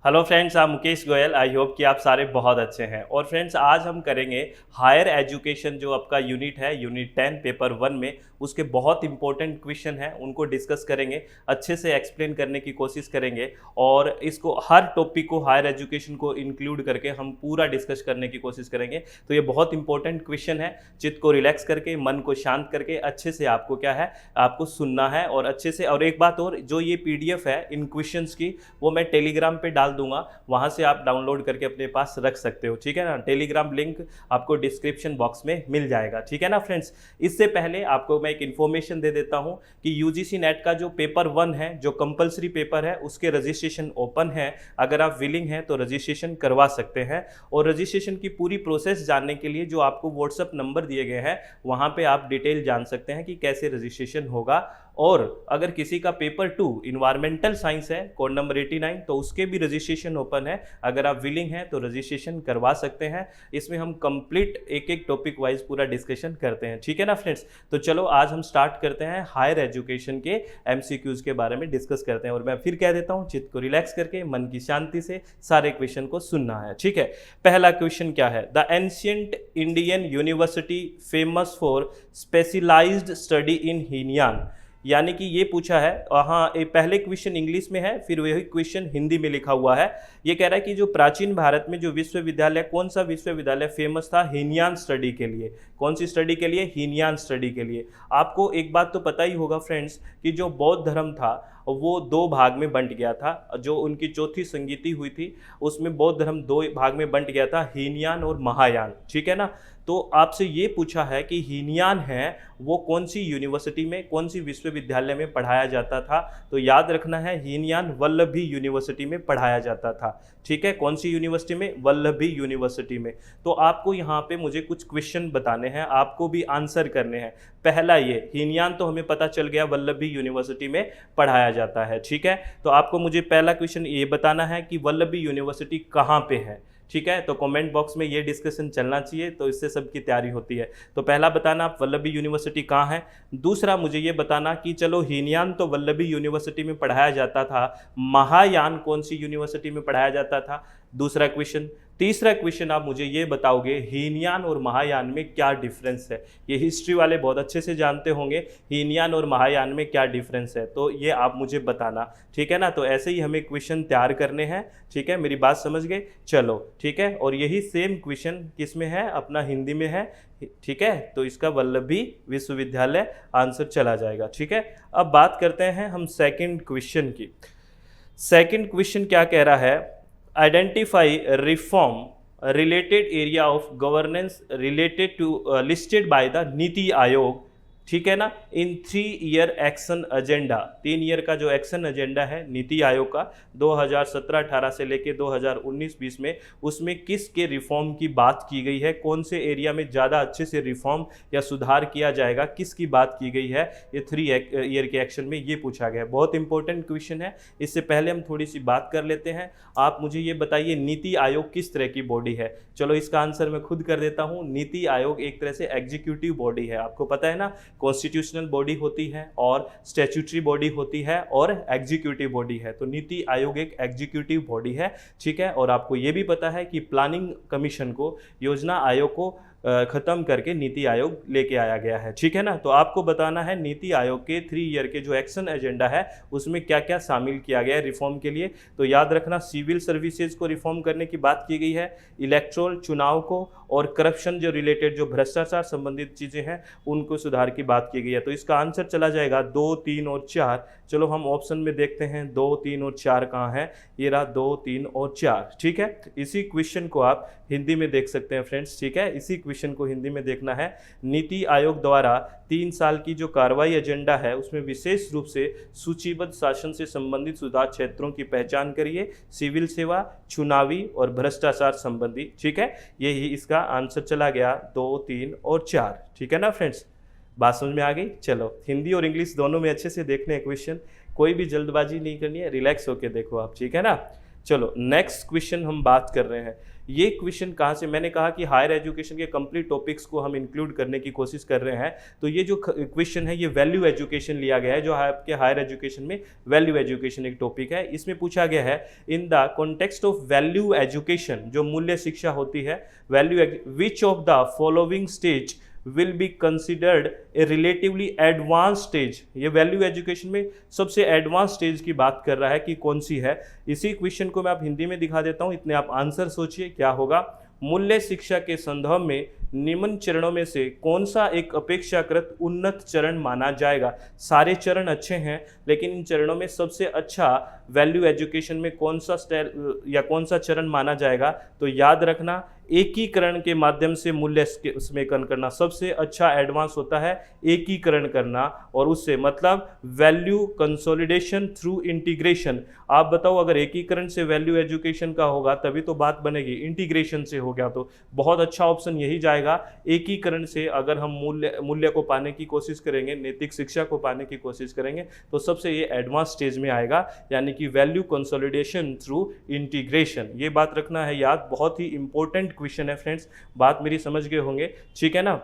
Hello friends, आप Mukesh Goyal. I hope कि आप सारे बहुत अच्छे हैं। और फ्रेंड्स, आज हम करेंगे हायर एजुकेशन जो आपका यूनिट है, यूनिट 10 पेपर 1 में उसके बहुत इंपॉर्टेंट क्वेश्चन हैं, उनको डिस्कस करेंगे, अच्छे से एक्सप्लेन करने की कोशिश करेंगे। और इसको हर टॉपिक को हायर एजुकेशन को इंक्लूड करके हम पूरा डिस्कस करने की कोशिश करेंगे। तो ये बहुत इंपॉर्टेंट क्वेश्चन है। चित्त को रिलैक्स करके, मन को शांत करके अच्छे से आपको क्या है, आपको सुनना है और अच्छे से। और एक बात और, जो ये PDF है इन क्वेश्चंस की, वो मैं टेलीग्राम पे डाल दूंगा, वहां से आप डाउनलोड करके अपने पास रख सकते हो। ठीक है ना। टेलीग्राम लिंक आपको डिस्क्रिप्शन बॉक्स में मिल जाएगा। ठीक है ना फ्रेंड्स। इससे पहले आपको मैं एक इन्फॉर्मेशन दे देता हूं कि UGC नेट का जो पेपर 1 है, जो कंपलसरी पेपर है, उसके रजिस्ट्रेशन ओपन है। अगर आप विलिंग हैं तो रजिस्ट्रेशन करवा सकते हैं। और रजिस्ट्रेशन की पूरी प्रोसेस जानने के लिए जो आपको व्हाट्सएप नंबर दिए गए हैं, वहां पे आप डिटेल जान सकते हैं कि कैसे रजिस्ट्रेशन होगा। और अगर किसी का पेपर 2 इन्वायरमेंटल साइंस है, कोड नंबर 89, तो उसके भी रजिस्ट्रेशन ओपन है। अगर आप विलिंग हैं तो रजिस्ट्रेशन करवा सकते हैं। इसमें हम कंप्लीट एक एक टॉपिक वाइज पूरा डिस्कशन करते हैं। ठीक है ना फ्रेंड्स। तो चलो आज हम स्टार्ट करते हैं, हायर एजुकेशन के MCQs के बारे में डिस्कस करते हैं। और मैं फिर कह देता हूं, चित्त को रिलैक्स करके, मन की शांति से सारे क्वेश्चन को सुनना है। ठीक है। पहला क्वेश्चन क्या है? The ancient Indian university famous for specialised study in Hinayana. यानी कि ये पूछा है, हाँ, ये पहले क्वेश्चन इंग्लिश में है, फिर वही क्वेश्चन हिंदी में लिखा हुआ है। ये कह रहा है कि जो प्राचीन भारत में जो विश्वविद्यालय, कौन सा विश्वविद्यालय फेमस था हीनयान स्टडी के लिए? कौन सी स्टडी के लिए? हीनयान स्टडी के लिए। आपको एक बात तो पता ही होगा फ्रेंड्स कि जो बौद्ध धर्म था वो 2 भाग में बंट गया था। जो उनकी चौथी संगीति हुई थी उसमें बौद्ध धर्म 2 भाग में बंट गया था, हीनयान और महायान। ठीक है ना। तो आपसे ये पूछा है कि हीनयान है वो कौन सी यूनिवर्सिटी में, कौन सी विश्वविद्यालय में पढ़ाया जाता था? तो याद रखना है, हीनयान वल्लभी यूनिवर्सिटी में पढ़ाया जाता था। ठीक है। कौन सी यूनिवर्सिटी में? वल्लभी यूनिवर्सिटी में। तो आपको यहाँ पे मुझे कुछ क्वेश्चन बताने हैं, आपको भी आंसर करने हैं। पहला, ये हीनयान तो हमें पता चल गया वल्लभी यूनिवर्सिटी में पढ़ाया जाता है। ठीक है। तो आपको मुझे पहला क्वेश्चन ये बताना है कि वल्लभी यूनिवर्सिटी कहाँ पे है। ठीक है। तो कमेंट बॉक्स में ये डिस्कशन चलना चाहिए, तो इससे सबकी तैयारी होती है। तो पहला बताना आप वल्लभी यूनिवर्सिटी कहाँ है। दूसरा, मुझे ये बताना कि चलो हीनयान तो वल्लभी यूनिवर्सिटी में पढ़ाया जाता था, महायान कौन सी यूनिवर्सिटी में पढ़ाया जाता था? दूसरा क्वेश्चन। तीसरा क्वेश्चन, आप मुझे ये बताओगे हीनयान और महायान में क्या डिफरेंस है। ये हिस्ट्री वाले बहुत अच्छे से जानते होंगे, हीनयान और महायान में क्या डिफरेंस है, तो ये आप मुझे बताना। ठीक है ना। तो ऐसे ही हमें क्वेश्चन तैयार करने हैं। ठीक है। मेरी बात समझ गए? चलो ठीक है। और यही सेम क्वेश्चन किस में है? अपना हिंदी में है। ठीक है। तो इसका वल्लभी विश्वविद्यालय आंसर चला जाएगा। ठीक है। अब बात करते हैं हम सेकंड क्वेश्चन की। सेकंड क्वेश्चन क्या कह रहा है? Identify reform related area of governance related to listed by the NITI Aayog. ठीक है ना। इन 3 ईयर एक्शन एजेंडा, 3 ईयर का जो एक्शन एजेंडा है नीति आयोग का 2017-18 से लेके 2019-20 में, उसमें किसके रिफॉर्म की बात की गई है? कौन से एरिया में ज़्यादा अच्छे से रिफॉर्म या सुधार किया जाएगा, किसकी बात की गई है? ये 3 ईयर के एक्शन में ये पूछा गया है। बहुत इंपॉर्टेंट क्वेश्चन है। इससे पहले हम थोड़ी सी बात कर लेते हैं। आप मुझे ये बताइए, नीति आयोग किस तरह की बॉडी है? चलो इसका आंसर मैं खुद कर देता हूँ। नीति आयोग एक तरह से एग्जीक्यूटिव बॉडी है। आपको पता है ना, कॉन्स्टिट्यूशनल बॉडी होती है और स्टैट्यूटरी बॉडी होती है और एग्जीक्यूटिव बॉडी है। तो नीति आयोग एक एग्जीक्यूटिव बॉडी है। ठीक है। और आपको ये भी पता है कि प्लानिंग कमीशन को, योजना आयोग को खत्म करके नीति आयोग लेके आया गया है। ठीक है ना। तो आपको बताना है नीति आयोग के 3 ईयर के जो एक्शन एजेंडा है उसमें क्या क्या शामिल किया गया है रिफॉर्म के लिए। तो याद रखना, सिविल सर्विसेज को रिफॉर्म करने की बात की गई है, इलेक्टोरल चुनाव को, और करप्शन जो रिलेटेड, जो भ्रष्टाचार संबंधित चीज़ें हैं उनको सुधार की बात की गई है। तो इसका आंसर चला जाएगा 2, 3 और 4। चलो हम ऑप्शन में देखते हैं 2, 3 और 4 कहाँ है। ये रहा 2, 3 और 4। ठीक है। इसी क्वेश्चन को आप हिंदी में देख सकते हैं फ्रेंड्स। ठीक है। इसी क्वेश्चन को हिंदी में देखना है। नीति आयोग द्वारा 3 साल की जो कार्रवाई एजेंडा है उसमें विशेष रूप से सूचीबद्ध शासन से संबंधित सुधार क्षेत्रों की पहचान करिए, सिविल सेवा, चुनावी और भ्रष्टाचार संबंधी। ठीक है। यही इसका आंसर चला गया 2, 3 और 4। ठीक है ना फ्रेंड्स। बात समझ में आ गई? चलो हिंदी और इंग्लिश दोनों में अच्छे से देखने हैं क्वेश्चन, कोई भी जल्दबाजी नहीं करनी है, रिलैक्स होके देखो आप। ठीक है ना। चलो नेक्स्ट क्वेश्चन हम बात कर रहे हैं। ये क्वेश्चन कहाँ से, मैंने कहा कि हायर एजुकेशन के कंप्लीट टॉपिक्स को हम इंक्लूड करने की कोशिश कर रहे हैं। तो ये जो क्वेश्चन है ये वैल्यू एजुकेशन लिया गया है, जो आपके हायर एजुकेशन में वैल्यू एजुकेशन एक टॉपिक है। इसमें पूछा गया है in the context of value education, जो मूल्य शिक्षा होती है, value which of the following stage will be considered a relatively advance stage. ये वैल्यू एजुकेशन में सबसे एडवांस स्टेज की बात कर रहा है कि कौन सी है। इसी क्वेश्चन को मैं आप हिंदी में दिखा देता हूँ, इतने आप आंसर सोचिए क्या होगा। मूल्य शिक्षा के संदर्भ में निम्न चरणों में से कौन सा एक अपेक्षाकृत उन्नत चरण माना जाएगा। सारे चरण अच्छे हैं, लेकिन इन चरणों में सबसे अच्छा वैल्यू एजुकेशन में कौन सा स्टेप या कौन सा चरण माना जाएगा। तो याद रखना, एकीकरण के माध्यम से मूल्य समेकन करना सबसे अच्छा एडवांस होता है, एकीकरण करना, और उससे मतलब वैल्यू कंसोलिडेशन थ्रू इंटीग्रेशन। आप बताओ, अगर एकीकरण से वैल्यू एजुकेशन का होगा तभी तो बात बनेगी, इंटीग्रेशन से हो गया तो बहुत अच्छा ऑप्शन यही जाएगा। एकीकरण से अगर हम मूल्य को पाने की कोशिश करेंगे, नैतिक शिक्षा को पाने की कोशिश करेंगे, तो सबसे ये एडवांस स्टेज में आएगा, यानी कि वैल्यू कंसोलिडेशन थ्रू इंटीग्रेशन। ये बात रखना है याद, बहुत ही इंपॉर्टेंट क्वेश्चन है फ्रेंड्स, बात मेरी समझ गए होंगे, ठीक है ना।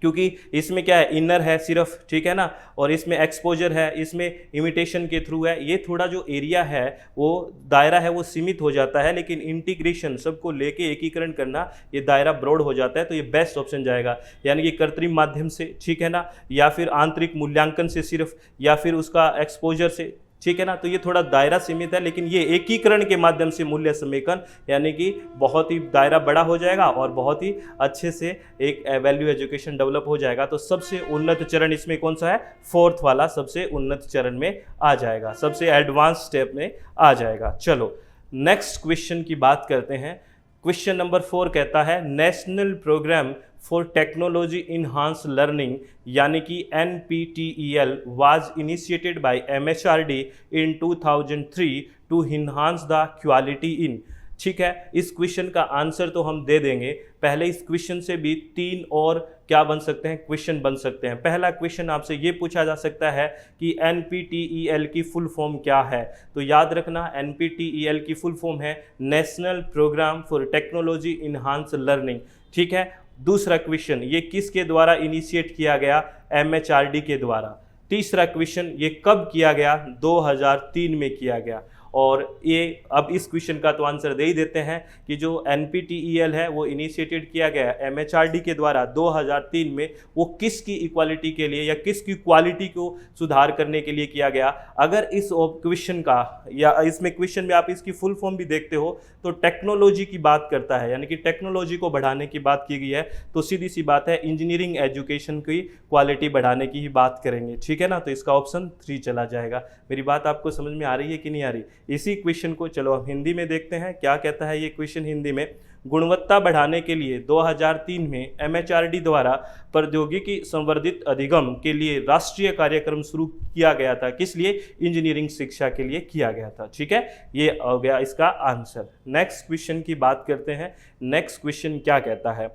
क्योंकि इसमें क्या है, इनर है सिर्फ, ठीक है ना, और इसमें एक्सपोजर है, इसमें इमिटेशन के थ्रू है। ये थोड़ा जो एरिया है, वो दायरा है, वो सीमित हो जाता है, लेकिन इंटीग्रेशन सबको लेके एकीकरण करना, ये दायरा ब्रॉड हो जाता है। तो ये बेस्ट ऑप्शन जाएगा, यानी कि कृत्रिम माध्यम से, ठीक है ना, या फिर आंतरिक मूल्यांकन से सिर्फ, या फिर उसका एक्सपोजर से, ठीक है ना। तो ये थोड़ा दायरा सीमित है, लेकिन ये एकीकरण के माध्यम से मूल्य समेकन, यानी कि बहुत ही दायरा बड़ा हो जाएगा और बहुत ही अच्छे से एक वैल्यू एजुकेशन डेवलप हो जाएगा। तो सबसे उन्नत चरण इसमें कौन सा है, फोर्थ वाला सबसे उन्नत चरण में आ जाएगा, सबसे एडवांस स्टेप में आ जाएगा। चलो नेक्स्ट क्वेश्चन की बात करते हैं। क्वेश्चन नंबर 4 कहता है national programme for technology enhance learning, यानी कि NPTEL was initiated by MHRD in 2003 to enhance the quality in. ठीक है, इस क्वेश्चन का आंसर तो हम दे देंगे, पहले इस क्वेश्चन से भी 3 और क्या बन सकते हैं, क्वेश्चन बन सकते हैं। पहला क्वेश्चन आपसे ये पूछा जा सकता है कि NPTEL की फुल फॉर्म क्या है। तो याद रखना, NPTEL की फुल फॉर्म है national programme for technology enhance learning. ठीक है, दूसरा क्वेश्चन, ये किसके द्वारा इनिशिएट किया गया, MHRD के द्वारा। तीसरा क्वेश्चन, ये कब किया गया, 2003 में किया गया। और ये अब इस क्वेश्चन का तो आंसर दे ही देते हैं कि जो NPTEL है वो इनिशिएटेड किया गया MHRD के द्वारा 2003 में, वो किसकी इक्वालिटी के लिए या किसकी क्वालिटी को सुधार करने के लिए किया गया। अगर इस क्वेश्चन का या इसमें क्वेश्चन में आप इसकी फुल फॉर्म भी देखते हो तो टेक्नोलॉजी की बात करता है, यानी कि टेक्नोलॉजी को बढ़ाने की बात की गई है। तो सीधी सी बात है, इंजीनियरिंग एजुकेशन की क्वालिटी बढ़ाने की ही बात करेंगे। ठीक है ना, तो इसका ऑप्शन 3 चला जाएगा। मेरी बात आपको समझ में आ रही है कि नहीं आ रही। इसी क्वेश्चन को चलो हम हिंदी में देखते हैं, क्या कहता है ये क्वेश्चन हिंदी में। गुणवत्ता बढ़ाने के लिए 2003 में MHRD द्वारा प्रौद्योगिकी संवर्धित अधिगम के लिए राष्ट्रीय कार्यक्रम शुरू किया गया था। किस लिए, इंजीनियरिंग शिक्षा के लिए किया गया था। ठीक है, ये हो गया इसका आंसर। नेक्स्ट क्वेश्चन की बात करते हैं। नेक्स्ट क्वेश्चन क्या कहता है,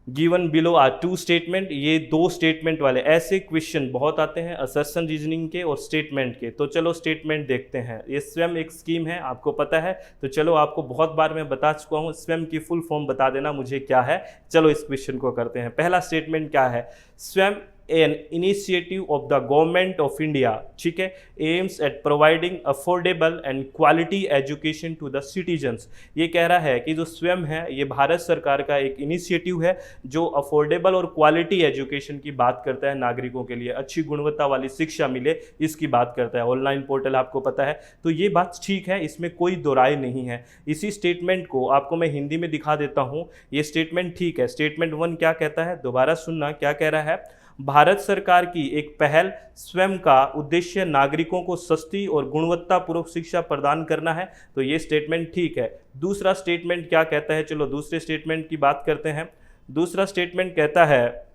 गिवन बिलो आर 2 स्टेटमेंट। ये 2 स्टेटमेंट वाले ऐसे क्वेश्चन बहुत आते हैं, असर्शन रीजनिंग के और स्टेटमेंट के। तो चलो स्टेटमेंट देखते हैं। ये स्वयं एक स्कीम है, आपको पता है, तो चलो आपको बहुत बार मैं बता चुका हूँ, स्वयं की फुल फॉर्म बता देना मुझे क्या है। चलो इस क्वेश्चन को करते हैं। पहला स्टेटमेंट क्या है, स्वयं an initiative of the government of India, ठीक है, aims at providing affordable and quality education to the citizens। ये कह रहा है कि जो स्वयं है ये भारत सरकार का एक इनिशिएटिव है जो अफोर्डेबल और क्वालिटी एजुकेशन की बात करता है, नागरिकों के लिए अच्छी गुणवत्ता वाली शिक्षा मिले इसकी बात करता है। ऑनलाइन पोर्टल आपको पता है, तो ये बात ठीक है, इसमें कोई दो राय नहीं है। इसी स्टेटमेंट को आपको मैं हिंदी में दिखा देता हूँ। ये स्टेटमेंट ठीक है। स्टेटमेंट 1 क्या कहता है, दोबारा सुनना, क्या कह रहा है, भारत सरकार की एक पहल स्वयं का उद्देश्य नागरिकों को सस्ती और गुणवत्तापूर्वक शिक्षा प्रदान करना है। तो ये स्टेटमेंट ठीक है। दूसरा स्टेटमेंट क्या कहता है, चलो दूसरे स्टेटमेंट की बात करते हैं। दूसरा स्टेटमेंट कहता है,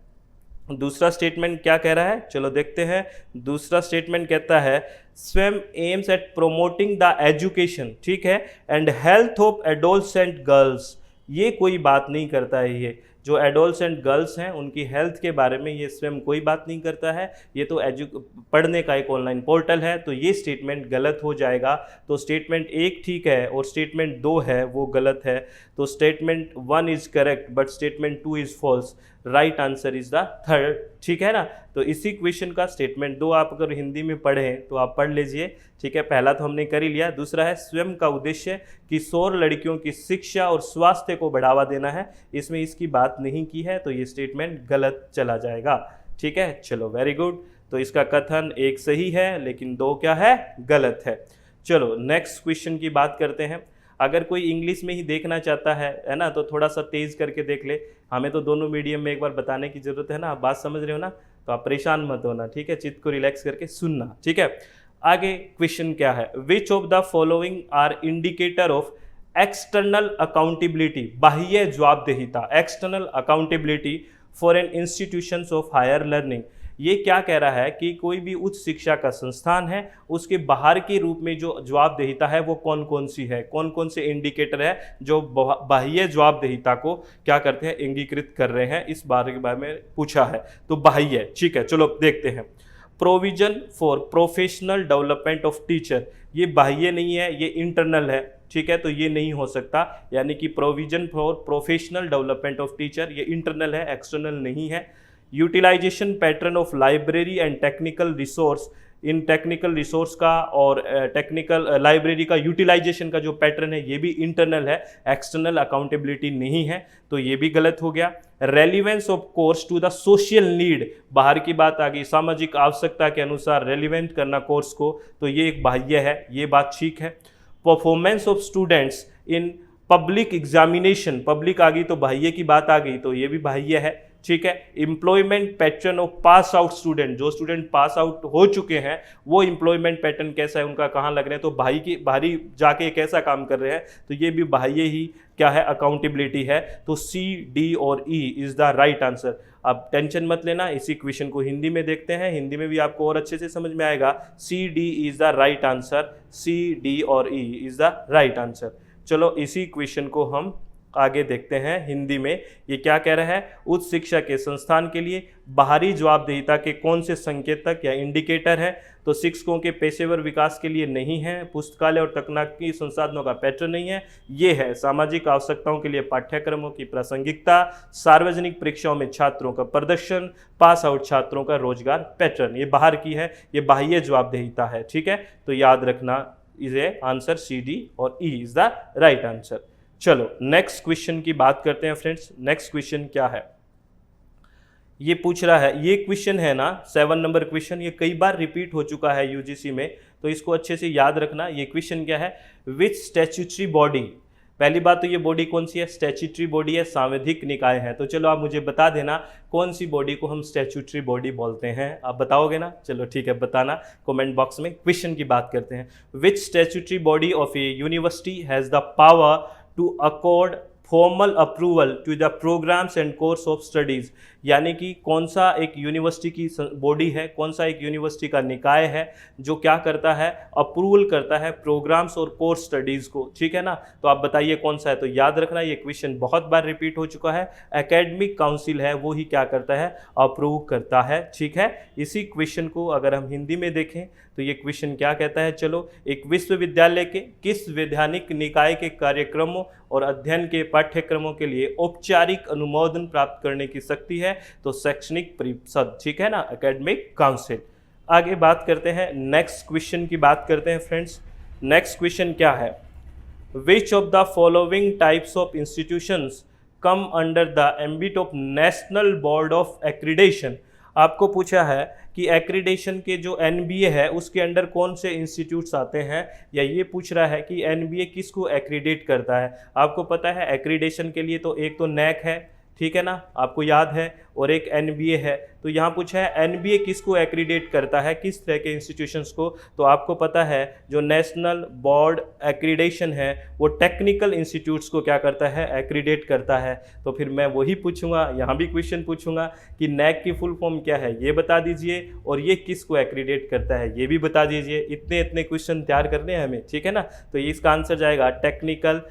दूसरा स्टेटमेंट क्या कह रहा है, चलो देखते हैं। दूसरा स्टेटमेंट कहता है स्वयं aims at promoting the education, ठीक है, and health of adolescent girls. ये कोई बात नहीं करता है ये, जो एडोलसेंट गर्ल्स हैं उनकी हेल्थ के बारे में ये स्वयं कोई बात नहीं करता है, ये तो पढ़ने का एक ऑनलाइन पोर्टल है, तो ये स्टेटमेंट गलत हो जाएगा। तो स्टेटमेंट 1 ठीक है और स्टेटमेंट 2 है वो गलत है। तो statement 1 is correct but statement 2 is false, right answer is the third, ठीक है ना। तो इसी क्वेश्चन का स्टेटमेंट 2 आप अगर हिंदी में पढ़ें तो आप पढ़ लीजिए, ठीक है। पहला तो हमने कर ही लिया, दूसरा है स्वयं का उद्देश्य किशोर लड़कियों की शिक्षा और स्वास्थ्य को बढ़ावा देना है, इसमें इसकी बात नहीं की है, तो ये स्टेटमेंट गलत चला जाएगा, ठीक है। चलो वेरी गुड, तो इसका कथन 1 सही है लेकिन 2 क्या है, गलत है। चलो नेक्स्ट क्वेश्चन की बात करते हैं। अगर कोई इंग्लिश में ही देखना चाहता है ना, तो थोड़ा सा तेज करके देख ले, हमें तो दोनों मीडियम में एक बार बताने की जरूरत है ना, आप बात समझ रहे हो ना, तो आप परेशान मत होना, ठीक है, चित्त को रिलैक्स करके सुनना, ठीक है। आगे क्वेश्चन क्या है, which of the following are indicator of external accountability, बाह्य जवाबदेहिता, external accountability for an institutions of higher learning. ये क्या कह रहा है कि कोई भी उच्च शिक्षा का संस्थान है उसके बाहर के रूप में जो जवाबदेहिता है वो कौन कौन सी है, कौन कौन से इंडिकेटर है जो बाह्य जवाबदेहिता को क्या करते हैं, इंगीकृत कर रहे हैं, इस बारे के बारे में पूछा है। तो बाह्य, ठीक है, चलो देखते हैं। Provision for professional development of teacher, ये बाह्य नहीं है, ये इंटरनल है, ठीक है, तो ये नहीं हो सकता, यानी कि provision for professional development of teacher ये इंटरनल है, एक्सटर्नल नहीं है। Utilisation pattern of library and technical resource, in technical resource का और टेक्निकल लाइब्रेरी का यूटिलाइजेशन का जो पैटर्न है ये भी इंटरनल है, एक्सटर्नल अकाउंटेबिलिटी नहीं है, तो ये भी गलत हो गया। Relevance of course to the social need, बाहर की बात आ गई, सामाजिक आवश्यकता के अनुसार रेलिवेंट करना कोर्स को, तो ये एक बाह्य है, ये बात ठीक है। Performance of students in public examination, public आ गई तो बाह्य की बात आ गई, तो ये भी बाह्य है, ठीक है। Employment pattern of pass out student, जो स्टूडेंट पास आउट हो चुके हैं वो एम्प्लॉयमेंट पैटर्न कैसा है, उनका कहाँ लग रहे हैं, तो बाहरी जाके कैसा काम कर रहे हैं, तो ये भी बाह्य ही क्या है, अकाउंटेबिलिटी है। तो सी, डी और E is the right answer. अब टेंशन मत लेना, इसी क्वेश्चन को हिंदी में देखते हैं, हिंदी में भी आपको और अच्छे से समझ में आएगा। C, D is the right answer, C, D और E is the right answer. चलो इसी क्वेश्चन को हम आगे देखते हैं हिंदी में, ये क्या कह रहा है, उच्च शिक्षा के संस्थान के लिए बाहरी जवाबदेहिता के कौन से संकेतक या इंडिकेटर है, तो शिक्षकों के पेशेवर विकास के लिए नहीं है, पुस्तकालय और तकनीकी संसाधनों का पैटर्न नहीं है, ये है सामाजिक आवश्यकताओं के लिए पाठ्यक्रमों की प्रासंगिकता, सार्वजनिक परीक्षाओं में छात्रों का प्रदर्शन, पास आउट छात्रों का रोजगार पैटर्न, ये बाहर की है, ये बाह्य जवाबदेहिता है, ठीक है। तो याद रखना, इसे आंसर सी, डी और E is the right answer. चलो नेक्स्ट क्वेश्चन की बात करते हैं फ्रेंड्स। नेक्स्ट क्वेश्चन क्या है, ये पूछ रहा है, ये क्वेश्चन है ना 7 नंबर क्वेश्चन, ये कई बार रिपीट हो चुका है यूजीसी में, तो इसको अच्छे से याद रखना। ये क्वेश्चन क्या है, विच स्टैट्यूटरी बॉडी, पहली बात तो ये बॉडी कौन सी है, स्टैट्यूटरी बॉडी है, सांविधिक निकाय है। तो चलो आप मुझे बता देना कौन सी बॉडी को हम स्टैट्यूटरी बॉडी बोलते हैं, आप बताओगे ना, चलो ठीक है बताना कमेंट बॉक्स में। क्वेश्चन की बात करते हैं, which statutory body of a university has the power to accord formal approval to the programs and course of studies, यानी कि कौन सा एक यूनिवर्सिटी की बॉडी है, कौन सा एक यूनिवर्सिटी का निकाय है जो क्या करता है, अप्रूवल करता है प्रोग्राम्स और कोर्स स्टडीज़ को, ठीक है ना। तो आप बताइए कौन सा है, तो याद रखना ये क्वेश्चन बहुत बार रिपीट हो चुका है, एकेडमिक काउंसिल है वो ही क्या करता है, अप्रूव करता है, ठीक है। इसी क्वेश्चन को अगर हम हिंदी में देखें तो ये क्वेश्चन क्या कहता है, चलो, एक विश्वविद्यालय के किस वैधानिक निकाय के कार्यक्रमों और अध्ययन के पाठ्यक्रमों के लिए औपचारिक अनुमोदन प्राप्त करने की शक्ति है, तो शैक्षणिक परिषद, ठीक है ना, एकेडमिक काउंसिल। आगे बात करते हैं, नेक्स्ट क्वेश्चन की बात करते हैं फ्रेंड्स। नेक्स्ट क्वेश्चन क्या है, which of the following types of institutions come under the ambit of national board of accreditation. आपको पूछा है कि एक्रीडेशन के जो एनबीए है उसके अंडर कौन से इंस्टीट्यूट्स आते हैं, या ये पूछ रहा है कि एनबीए किसको एक्रीडेट करता है। आपको पता है एक्रीडेशन के लिए तो एक तो नैक है, ठीक है ना, आपको याद है, और एक एनबीए है। तो यहाँ पूछा है एनबीए किसको एक्रीडेट करता है, किस तरह के इंस्टीट्यूशंस को, तो आपको पता है जो नेशनल बोर्ड एक्रीडेशन है वो टेक्निकल इंस्टीट्यूट्स को क्या करता है, एक्रीडेट करता है। तो फिर मैं वही पूछूंगा, यहाँ भी क्वेश्चन पूछूंगा कि नैक की फुल फॉर्म क्या है ये बता दीजिए, और ये किसको एक्रीडेट करता है ये भी बता दीजिए। इतने क्वेश्चन तैयार करने हैं हमें, ठीक है ना। तो इसका आंसर जाएगा टेक्निकल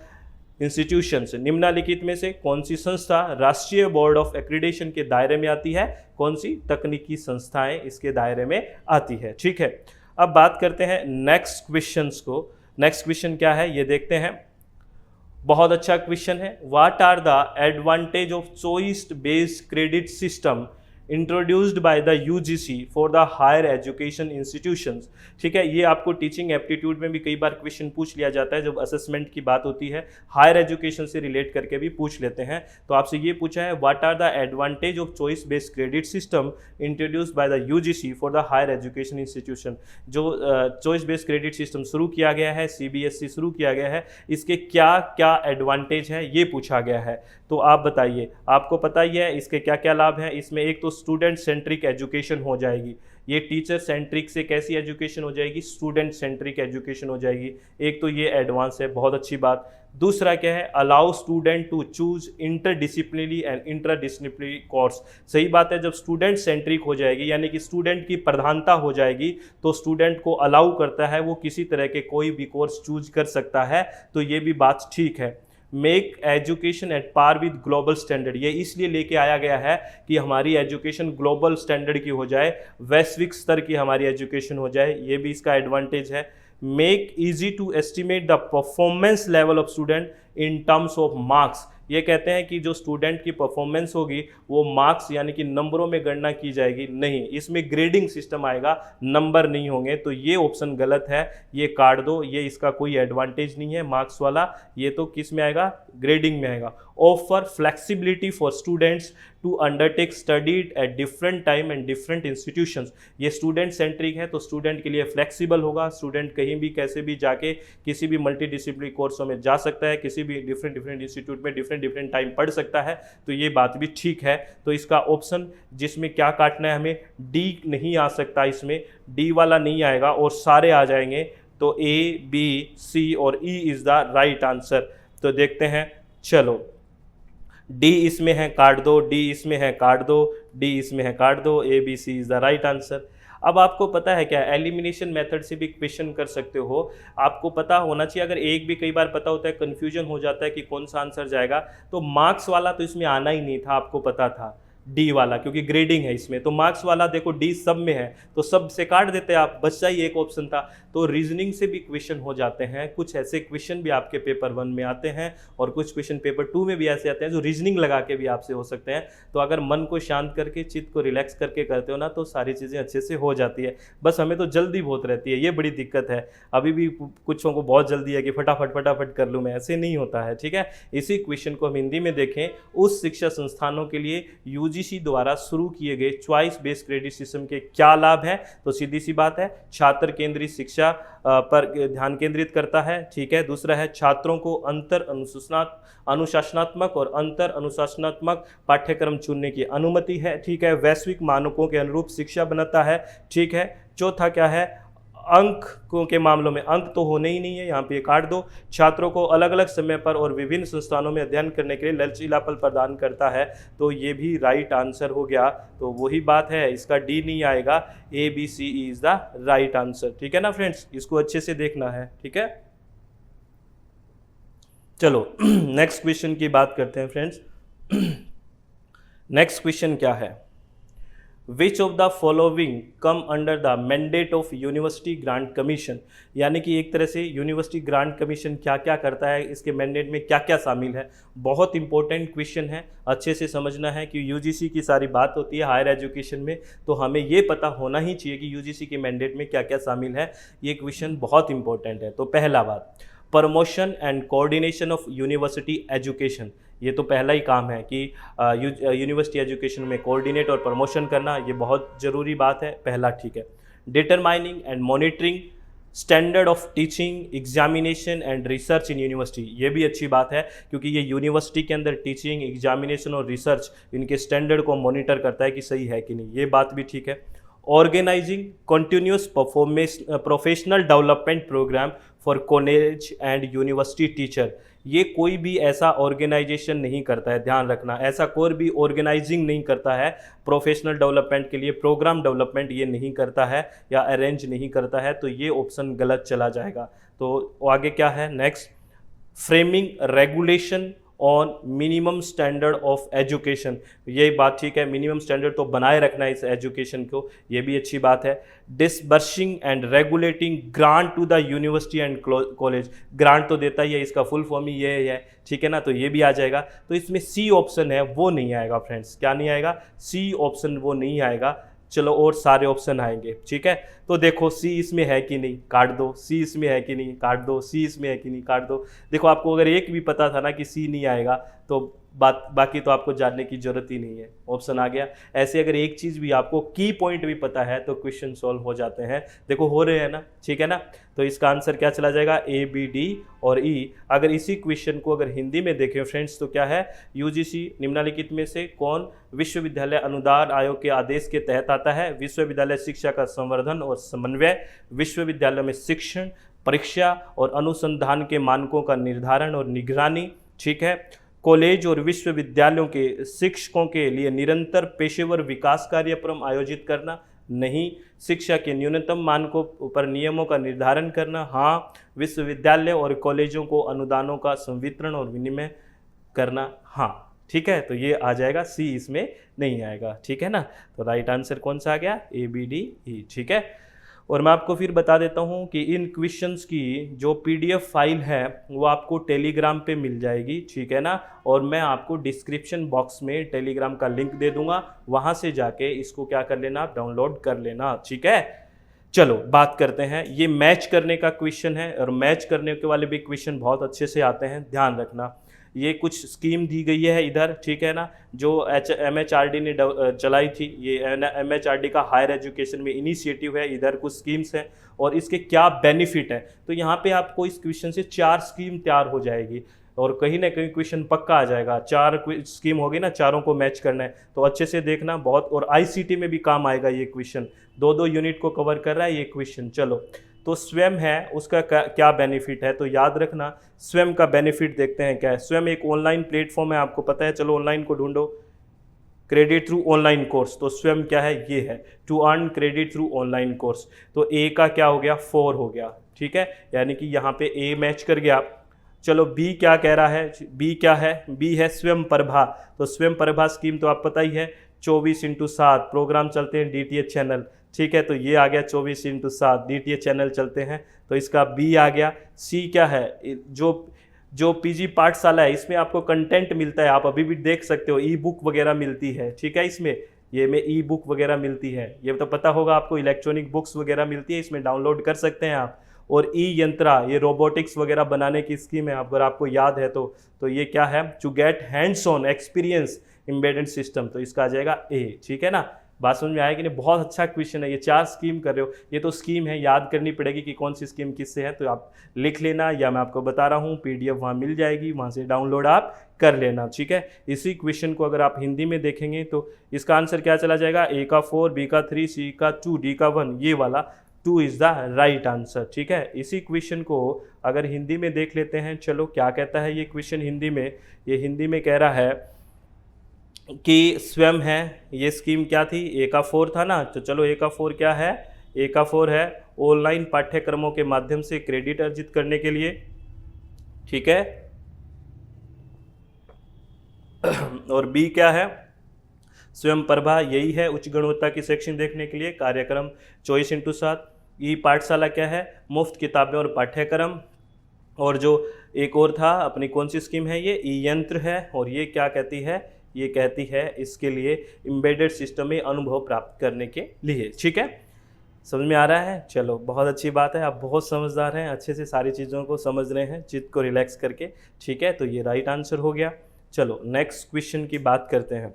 इंस्टीट्यूशंस, निम्नलिखित में से कौन सी संस्था राष्ट्रीय बोर्ड ऑफ एक्रीडेशन के दायरे में आती है? कौन सी तकनीकी संस्थाएं इसके दायरे में आती है? ठीक है, अब बात करते हैं नेक्स्ट क्वेश्चंस को। नेक्स्ट क्वेश्चन क्या है ये देखते हैं। बहुत अच्छा क्वेश्चन है। What are the advantage of choice based credit system introduced by the UGC for the higher education institutions? ठीक है, ये आपको टीचिंग एप्टीट्यूड में भी कई बार क्वेश्चन पूछ लिया जाता है जब असेसमेंट की बात होती है, हायर एजुकेशन से रिलेट करके भी पूछ लेते हैं। तो आपसे ये पूछा है what are the advantage of choice based credit system introduced by the UGC for the higher education institution. जो चॉइस बेस्ड क्रेडिट सिस्टम शुरू किया गया है, सीबीएसई शुरू किया गया है, इसके क्या क्या एडवांटेज है ये पूछा गया है। तो आप बताइए, आपको पता ही है इसके क्या क्या लाभ हैं। इसमें एक तो स्टूडेंट सेंट्रिक एजुकेशन हो जाएगी, ये टीचर सेंट्रिक से कैसी एजुकेशन हो जाएगी? स्टूडेंट सेंट्रिक एजुकेशन हो जाएगी। एक तो ये एडवांस है, बहुत अच्छी बात। दूसरा क्या है? Allow student to choose interdisciplinary and intradisciplinary course. सही बात है, जब स्टूडेंट सेंट्रिक हो जाएगी यानी कि स्टूडेंट की प्रधानता हो जाएगी तो स्टूडेंट को अलाउ करता है वो किसी तरह के कोई भी कोर्स चूज कर सकता है, तो ये भी बात ठीक है। Make education at par with global standard, ये इसलिए लेके आया गया है कि हमारी एजुकेशन ग्लोबल स्टैंडर्ड की हो जाए, वैश्विक स्तर की हमारी एजुकेशन हो जाए, ये भी इसका एडवांटेज है। Make easy to estimate the performance level of student in terms of marks, ये कहते हैं कि जो स्टूडेंट की परफॉर्मेंस होगी वो मार्क्स यानी कि नंबरों में गणना की जाएगी, नहीं, इसमें ग्रेडिंग सिस्टम आएगा, नंबर नहीं होंगे। तो ये ऑप्शन गलत है, ये काट दो, ये इसका कोई एडवांटेज नहीं है मार्क्स वाला, ये तो किस में आएगा? ग्रेडिंग में आएगा। Offer flexibility for students to undertake studied at different time and different institutions, ये स्टूडेंट सेंट्रिक है तो स्टूडेंट के लिए फ्लेक्सिबल होगा, स्टूडेंट कहीं भी कैसे भी जाके किसी भी मल्टी डिसिप्लिनरी कोर्सों में जा सकता है, किसी भी डिफरेंट इंस्टीट्यूट में डिफरेंट टाइम पढ़ सकता है, तो ये बात भी ठीक है। तो इसका ऑप्शन जिसमें क्या काटना है हमें? डी नहीं आ सकता, इसमें डी वाला नहीं आएगा और सारे आ जाएंगे, तो ए बी सी और E is the right answer. तो देखते हैं, चलो डी इसमें है काट दो, डी इसमें है काट दो, डी इसमें है काट दो, A B C is the right answer. अब आपको पता है क्या, एलिमिनेशन मेथड से भी क्वेश्चन कर सकते हो, आपको पता होना चाहिए। अगर एक भी कई बार पता होता है, कन्फ्यूजन हो जाता है कि कौन सा आंसर जाएगा, तो मार्क्स वाला तो इसमें आना ही नहीं था, आपको पता था डी वाला, क्योंकि ग्रेडिंग है इसमें, तो मार्क्स वाला देखो डी सब में है तो सब से काट देते आप, बच्चा ही एक ऑप्शन था। तो रीजनिंग से भी क्वेश्चन हो जाते हैं, कुछ ऐसे क्वेश्चन भी आपके पेपर 1 में आते हैं और कुछ क्वेश्चन पेपर 2 में भी ऐसे आते हैं जो रीजनिंग लगा के भी आपसे हो सकते हैं। तो अगर मन को शांत करके, चित्त को रिलैक्स करके करते हो ना, तो सारी चीज़ें अच्छे से हो जाती है। बस हमें तो जल्दी बहुत रहती है, ये बड़ी दिक्कत है। अभी भी कुछों को बहुत जल्दी है कि फटाफट कर लूँ मैं, ऐसे नहीं होता है, ठीक है। इसी क्वेश्चन को हम हिंदी में देखें, उस शिक्षा संस्थानों के लिए यूजीसी द्वारा शुरू किए गए चॉइस बेस्ड क्रेडिट सिस्टम के क्या लाभ हैं? तो सीधी सी बात है, छात्र केंद्रित शिक्षा पर ध्यान केंद्रित करता है, ठीक है। दूसरा है छात्रों को अंतर अनुशासनात्मक और अंतर अनुशासनात्मक पाठ्यक्रम चुनने की अनुमति है, ठीक है। वैश्विक मानकों के अनुरूप शिक्षा बनाता है, ठीक है। चौथा क्या है? अंकों के मामलों में अंक तो होने ही नहीं है, यहाँ पे काट दो। छात्रों को अलग अलग समय पर और विभिन्न संस्थानों में अध्ययन करने के लिए लचीलापन प्रदान करता है, तो ये भी राइट आंसर हो गया। तो वही बात है, इसका डी नहीं आएगा, A B C E is the right answer, ठीक है ना फ्रेंड्स, इसको अच्छे से देखना है, ठीक है। चलो नेक्स्ट क्वेश्चन की बात करते हैं फ्रेंड्स। नेक्स्ट क्वेश्चन क्या है? Which of the following come under the mandate of university grant commission, यानी कि एक तरह से यूनिवर्सिटी ग्रांट कमीशन क्या क्या करता है, इसके मैंडेट में क्या क्या शामिल है। बहुत इंपॉर्टेंट क्वेश्चन है, अच्छे से समझना है कि यूजीसी की सारी बात होती है हायर एजुकेशन में, तो हमें ये पता होना ही चाहिए कि यूजीसी के मैंडेट में क्या क्या शामिल है। ये क्वेश्चन बहुत इंपॉर्टेंट है। तो पहला बात, promotion and coordination of university education, ये तो पहला ही काम है कि यूनिवर्सिटी एजुकेशन में कोऑर्डिनेट और प्रमोशन करना, ये बहुत ज़रूरी बात है, पहला, ठीक है। Determining and monitoring standard of teaching, examination and research in university, ये भी अच्छी बात है क्योंकि ये यूनिवर्सिटी के अंदर टीचिंग, एग्जामिनेशन और रिसर्च इनके स्टैंडर्ड को मॉनिटर करता है कि सही है कि नहीं, ये बात भी ठीक है। Organising continuous professional development programme for college and university teacher, ये कोई भी ऐसा ऑर्गेनाइजेशन नहीं करता है, ध्यान रखना, ऐसा कोई भी ऑर्गेनाइजिंग नहीं करता है प्रोफेशनल डेवलपमेंट के लिए, प्रोग्राम डेवलपमेंट ये नहीं करता है या अरेंज नहीं करता है, तो ये ऑप्शन गलत चला जाएगा। तो आगे क्या है next? Framing regulation on minimum standard of education, ये बात ठीक है, मिनिमम स्टैंडर्ड तो बनाए रखना है इस एजुकेशन को, ये भी अच्छी बात है। Disbursing and regulating grant to the university and college, grant तो देता ही है, इसका फुल फॉर्म ही ये है, ठीक है ना, तो ये भी आ जाएगा। तो इसमें सी ऑप्शन है वो नहीं आएगा फ्रेंड्स, क्या नहीं आएगा, सी ऑप्शन वो नहीं आएगा। चलो और सारे ऑप्शन आएंगे, ठीक है। तो देखो सी इसमें है कि नहीं, काट दो, सी इसमें है कि नहीं, काट दो, सी इसमें है कि नहीं, काट दो। देखो आपको अगर एक भी पता था ना कि सी नहीं आएगा तो बाकी तो आपको जानने की जरूरत ही नहीं है, ऑप्शन आ गया। ऐसे अगर एक चीज़ भी आपको की पॉइंट भी पता है तो क्वेश्चन सॉल्व हो जाते हैं। देखो हो रहे हैं ना, ठीक है ना। तो इसका आंसर क्या चला जाएगा, ए बी डी और ई। अगर इसी क्वेश्चन को अगर हिंदी में देखें फ्रेंड्स तो क्या है, यूजीसी निम्नलिखित में से कौन विश्वविद्यालय अनुदान आयोग के आदेश के तहत आता है। विश्वविद्यालय शिक्षा का संवर्धन और समन्वय, विश्वविद्यालय में शिक्षण, परीक्षा और अनुसंधान के मानकों का निर्धारण और निगरानी, ठीक है। कॉलेज और विश्वविद्यालयों के शिक्षकों के लिए निरंतर पेशेवर विकास कार्यक्रम आयोजित करना, नहीं। शिक्षा के न्यूनतम मानकों पर नियमों का निर्धारण करना, हाँ। विश्वविद्यालय और कॉलेजों को अनुदानों का संवितरण और विनिमय करना, हाँ। ठीक है, तो ये आ जाएगा, सी इसमें नहीं आएगा, ठीक है ना। तो राइट आंसर कौन सा आ गया, ए बी डी ई, ठीक है। और मैं आपको फिर बता देता हूँ कि इन क्वेश्चंस की जो पीडीएफ फाइल है वो आपको टेलीग्राम पे मिल जाएगी, ठीक है ना। और मैं आपको डिस्क्रिप्शन बॉक्स में टेलीग्राम का लिंक दे दूंगा, वहाँ से जाके इसको क्या कर लेना, डाउनलोड कर लेना, ठीक है। चलो बात करते हैं, ये मैच करने का क्वेश्चन है और मैच करने के वाले भी क्वेश्चन बहुत अच्छे से आते हैं, ध्यान रखना। ये कुछ स्कीम दी गई है इधर, ठीक है ना, जो MHRD ने चलाई थी। ये MHRD का हायर एजुकेशन में इनिशिएटिव है, इधर कुछ स्कीम्स हैं और इसके क्या बेनिफिट है। तो यहाँ पे आपको इस क्वेश्चन से 4 स्कीम तैयार हो जाएगी और कहीं ना कहीं क्वेश्चन पक्का आ जाएगा। 4 स्कीम होगी ना, चारों को मैच करना है, तो अच्छे से देखना बहुत। और ICT में भी काम आएगा ये क्वेश्चन, 2-2 यूनिट को कवर कर रहा है ये क्वेश्चन। चलो तो स्वयं है उसका क्या बेनिफिट है, तो याद रखना स्वयं का बेनिफिट देखते हैं क्या है। स्वयं एक ऑनलाइन प्लेटफॉर्म है, आपको पता है, चलो ऑनलाइन को ढूंढो, क्रेडिट थ्रू ऑनलाइन कोर्स। तो स्वयं क्या है, ये है to earn credit through online course. तो ए का क्या हो गया, 4 हो गया, ठीक है, यानी कि यहाँ पे ए मैच कर गया। चलो बी क्या कह रहा है, बी क्या है, बी है स्वयं प्रभा। तो स्वयं प्रभा स्कीम तो आप पता ही है, 24/7 प्रोग्राम चलते हैं DTH चैनल, ठीक है। तो ये आ गया 24/7 DTH चैनल चलते हैं, तो इसका बी आ गया। सी क्या है, जो PG पाठशाला है इसमें आपको कंटेंट मिलता है, आप अभी भी देख सकते हो, ई बुक वगैरह मिलती है, ठीक है। इसमें ये में ई बुक वगैरह मिलती है, ये तो पता होगा आपको, इलेक्ट्रॉनिक बुक्स वगैरह मिलती है, इसमें डाउनलोड कर सकते हैं आप। और ई यंत्रा, ये रोबोटिक्स वगैरह बनाने की स्कीम है, अगर आपको याद है तो ये क्या है, to get hands on experience embedded system, तो इसका आ जाएगा ए, ठीक है ना। बात समझ में आया कि नहीं, बहुत अच्छा क्वेश्चन है ये। 4 स्कीम कर रहे हो, ये तो स्कीम है, याद करनी पड़ेगी कि कौन सी स्कीम किससे है, तो आप लिख लेना, या मैं आपको बता रहा हूँ PDF वहाँ मिल जाएगी, वहाँ से डाउनलोड आप कर लेना, ठीक है। इसी क्वेश्चन को अगर आप हिंदी में देखेंगे तो इसका आंसर क्या चला जाएगा, ए का 4, बी का 3, सी का 2, डी का 1, ये वाला 2 इज द राइट आंसर, ठीक है। इसी क्वेश्चन को अगर हिंदी में देख लेते हैं, चलो क्या कहता है ये क्वेश्चन हिंदी में। ये हिंदी में कह रहा है कि स्वयं है, ये स्कीम क्या थी, ए का 4 था ना, तो चलो ए का 4 क्या है, ए का 4 है ऑनलाइन पाठ्यक्रमों के माध्यम से क्रेडिट अर्जित करने के लिए, ठीक है। और बी क्या है, स्वयं प्रभा, यही है उच्च गुणवत्ता की शैक्षिक देखने के लिए कार्यक्रम 24/7। ई पाठशाला क्या है, मुफ्त किताबें और पाठ्यक्रम। और जो एक और था अपनी कौन सी स्कीम है, ये ई यंत्र है, और ये क्या कहती है, ये कहती है इसके लिए एम्बेडेड सिस्टम में अनुभव प्राप्त करने के लिए, ठीक है। समझ में आ रहा है, चलो बहुत अच्छी बात है, आप बहुत समझदार हैं, अच्छे से सारी चीज़ों को समझ रहे हैं, चित्त को रिलैक्स करके, ठीक है। तो ये राइट आंसर हो गया। चलो नेक्स्ट क्वेश्चन की बात करते हैं।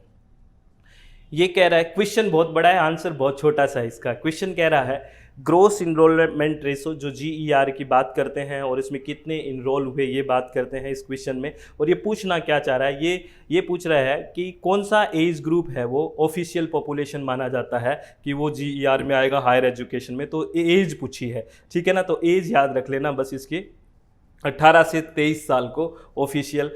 ये कह रहा है, क्वेश्चन बहुत बड़ा है, आंसर बहुत छोटा सा है इसका। क्वेश्चन कह रहा है ग्रोस इनरोलमेंट रेशो, जो GER की बात करते हैं, और इसमें कितने इनरोल हुए ये बात करते हैं इस क्वेश्चन में। और ये पूछना क्या चाह रहा है, ये पूछ रहा है कि कौन सा एज ग्रुप है वो ऑफिशियल पॉपुलेशन माना जाता है कि वो GER में आएगा हायर एजुकेशन में, तो एज पूछी है, ठीक है ना। तो एज याद रख लेना बस, इसकी 18 से 23 साल को ऑफिशियल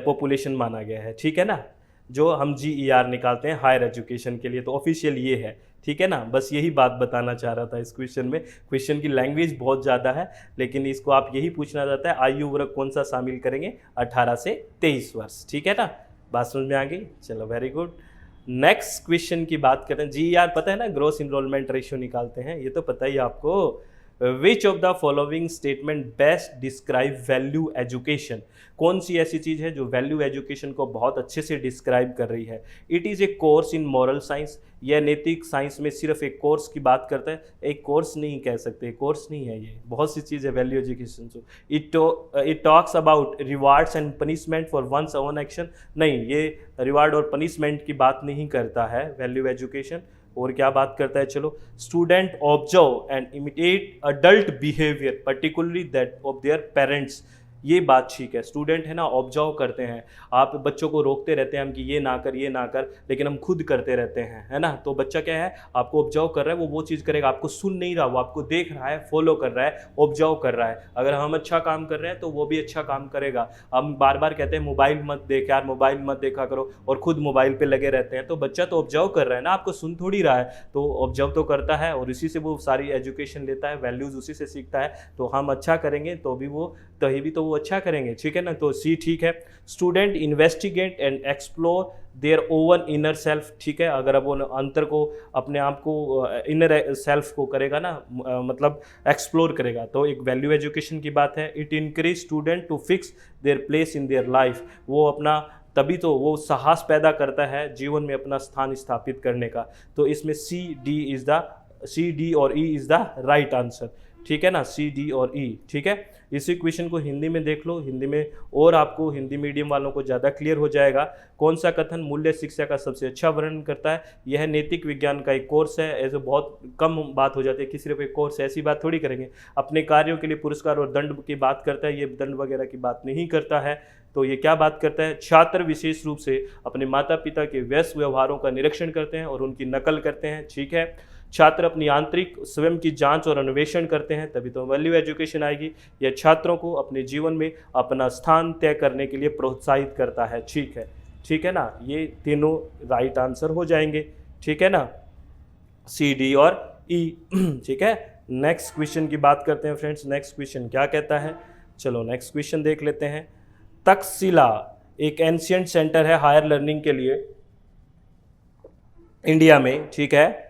पॉपुलेशन माना गया है, ठीक है ना। जो हम GER निकालते हैं हायर एजुकेशन के लिए, तो ऑफिशियल ये है, ठीक है ना, बस यही बात बताना चाह रहा था इस क्वेश्चन में। क्वेश्चन की लैंग्वेज बहुत ज़्यादा है, लेकिन इसको आप यही पूछना चाहता है आयु वर्ग कौन सा शामिल करेंगे, 18 से 23 वर्ष। ठीक है ना, बात समझ में आ गई, चलो वेरी गुड। नेक्स्ट क्वेश्चन की बात करें जी, यार पता है ना ग्रोस इनरोलमेंट रेशियो निकालते हैं, ये तो पता ही आपको। विच of the following statement best describe value education, कौन सी ऐसी चीज़ है जो वैल्यू एजुकेशन को बहुत अच्छे से डिस्क्राइब कर रही है। It is a course in moral science, यह नैतिक साइंस में सिर्फ एक कोर्स की बात करता है, एक कोर्स नहीं कह सकते, कोर्स नहीं है ये, बहुत सी चीज़ है value education. So it talks about rewards and punishment for one's own action, नहीं ये रिवार्ड और पनिशमेंट की बात नहीं करता है वैल्यू एजुकेशन। और क्या बात करता है, चलो, student observe and imitate adult behaviour particularly that of their parents, ये बात ठीक है। स्टूडेंट है ना, ऑब्जर्व करते हैं, आप बच्चों को रोकते रहते हैं हम कि ये ना कर ये ना कर, लेकिन हम खुद करते रहते हैं, है ना। तो बच्चा क्या है, आपको ऑब्जर्व कर रहा है, वो चीज़ करेगा, आपको सुन नहीं रहा, वो आपको देख रहा है, फॉलो कर रहा है, ऑब्जर्व कर रहा है। अगर हम अच्छा काम कर रहे हैं तो वो भी अच्छा काम करेगा। हम बार बार कहते हैं मोबाइल मत देख यार, मोबाइल मत देखा करो, और खुद मोबाइल पे लगे रहते हैं, तो बच्चा तो ऑब्जर्व कर रहा है ना, आपको सुन थोड़ी रहा है, तो ऑब्जर्व तो करता है और इसी से वो सारी एजुकेशन लेता है, वैल्यूज़ उसी से सीखता है। तो हम अच्छा करेंगे तो भी वो अच्छा करेंगे, ठीक है ना। तो सी ठीक है। Student investigate and explore their own inner self, ठीक है। अगर अब वो अंतर को, अपने आप को, इनर सेल्फ को करेगा ना, मतलब एक्सप्लोर करेगा, तो एक वैल्यू एजुकेशन की बात है। It encourage student to fix their place in their life, वो अपना, तभी तो वो साहस पैदा करता है जीवन में अपना स्थान स्थापित करने का। तो इसमें सी डी और E is the right answer, ठीक है ना, सी डी और ई, ठीक है। इसी क्वेश्चन को हिंदी में देख लो, हिंदी में, और आपको हिंदी मीडियम वालों को ज़्यादा क्लियर हो जाएगा। कौन सा कथन मूल्य शिक्षा का सबसे अच्छा वर्णन करता है, यह नैतिक विज्ञान का एक कोर्स है। ऐसे बहुत कम बात हो जाती है कि सिर्फ एक कोर्स है, ऐसी बात थोड़ी करेंगे। अपने कार्यों के लिए पुरस्कार और दंड की बात करता है, ये दंड वगैरह की बात नहीं करता है। तो ये क्या बात करता है, छात्र विशेष रूप से अपने माता पिता के व्यस्त व्यवहारों का निरीक्षण करते हैं और उनकी नकल करते हैं, ठीक है। छात्र अपनी आंतरिक स्वयं की जांच और अन्वेषण करते हैं, तभी तो वैल्यू एजुकेशन आएगी। यह छात्रों को अपने जीवन में अपना स्थान तय करने के लिए प्रोत्साहित करता है, ठीक है ना। ये तीनों राइट आंसर हो जाएंगे, ठीक है ना, सी डी और ई, ठीक है। नेक्स्ट क्वेश्चन की बात करते हैं फ्रेंड्स। नेक्स्ट क्वेश्चन क्या कहता है, चलो नेक्स्ट क्वेश्चन देख लेते हैं। तक्षशिला एक एंशियंट सेंटर है हायर लर्निंग के लिए इंडिया में, ठीक है।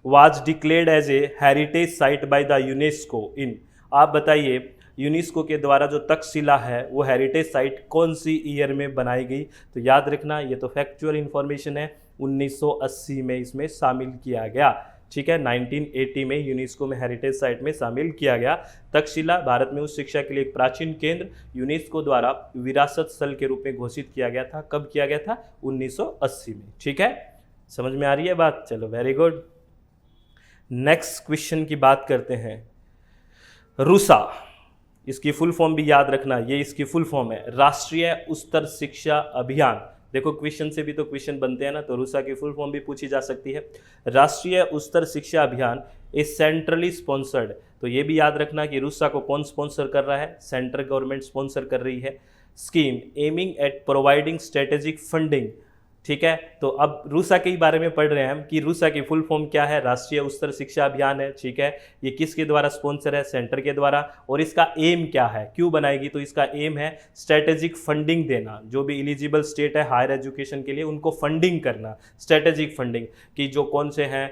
Was declared as a heritage site by the UNESCO in, आप बताइए यूनेस्को के द्वारा जो तक्षशिला है वो हेरिटेज साइट कौन सी ईयर में बनाई गई। तो याद रखना, ये तो फैक्चुअल इंफॉर्मेशन है, 1980 में इसमें शामिल किया गया, ठीक है। 1980 में यूनेस्को में हेरिटेज साइट में शामिल किया गया। तक्षशिला भारत में उच्च शिक्षा के लिए एक प्राचीन केंद्र यूनेस्को द्वारा विरासत स्थल के रूप में घोषित किया गया था। कब किया गया था, 1980 में, ठीक है। समझ में आ रही है बात, चलो वेरी गुड। नेक्स्ट क्वेश्चन की बात करते हैं। रूसा, इसकी फुल फॉर्म भी याद रखना, ये इसकी फुल फॉर्म है, राष्ट्रीय उच्चतर शिक्षा अभियान। देखो क्वेश्चन से भी तो क्वेश्चन बनते हैं ना, तो रूसा की फुल फॉर्म भी पूछी जा सकती है। राष्ट्रीय उच्चतर शिक्षा अभियान इज सेंट्रली स्पॉन्सर्ड, तो ये भी याद रखना कि रूसा को कौन स्पॉन्सर कर रहा है, सेंट्रल गवर्नमेंट स्पॉन्सर कर रही है। Scheme aiming at providing strategic funding, ठीक है। तो अब रूसा के बारे में पढ़ रहे हैं हम कि रूसा की फुल फॉर्म क्या है, राष्ट्रीय उच्चतर शिक्षा अभियान है, ठीक है। ये किसके द्वारा स्पॉन्सर है, सेंटर के द्वारा। और इसका एम क्या है, क्यों बनाएगी, तो इसका एम है स्ट्रेटेजिक फंडिंग देना, जो भी एलिजिबल स्टेट है हायर एजुकेशन के लिए उनको फंडिंग करना, स्ट्रेटेजिक फंडिंग, कि जो कौन से हैं,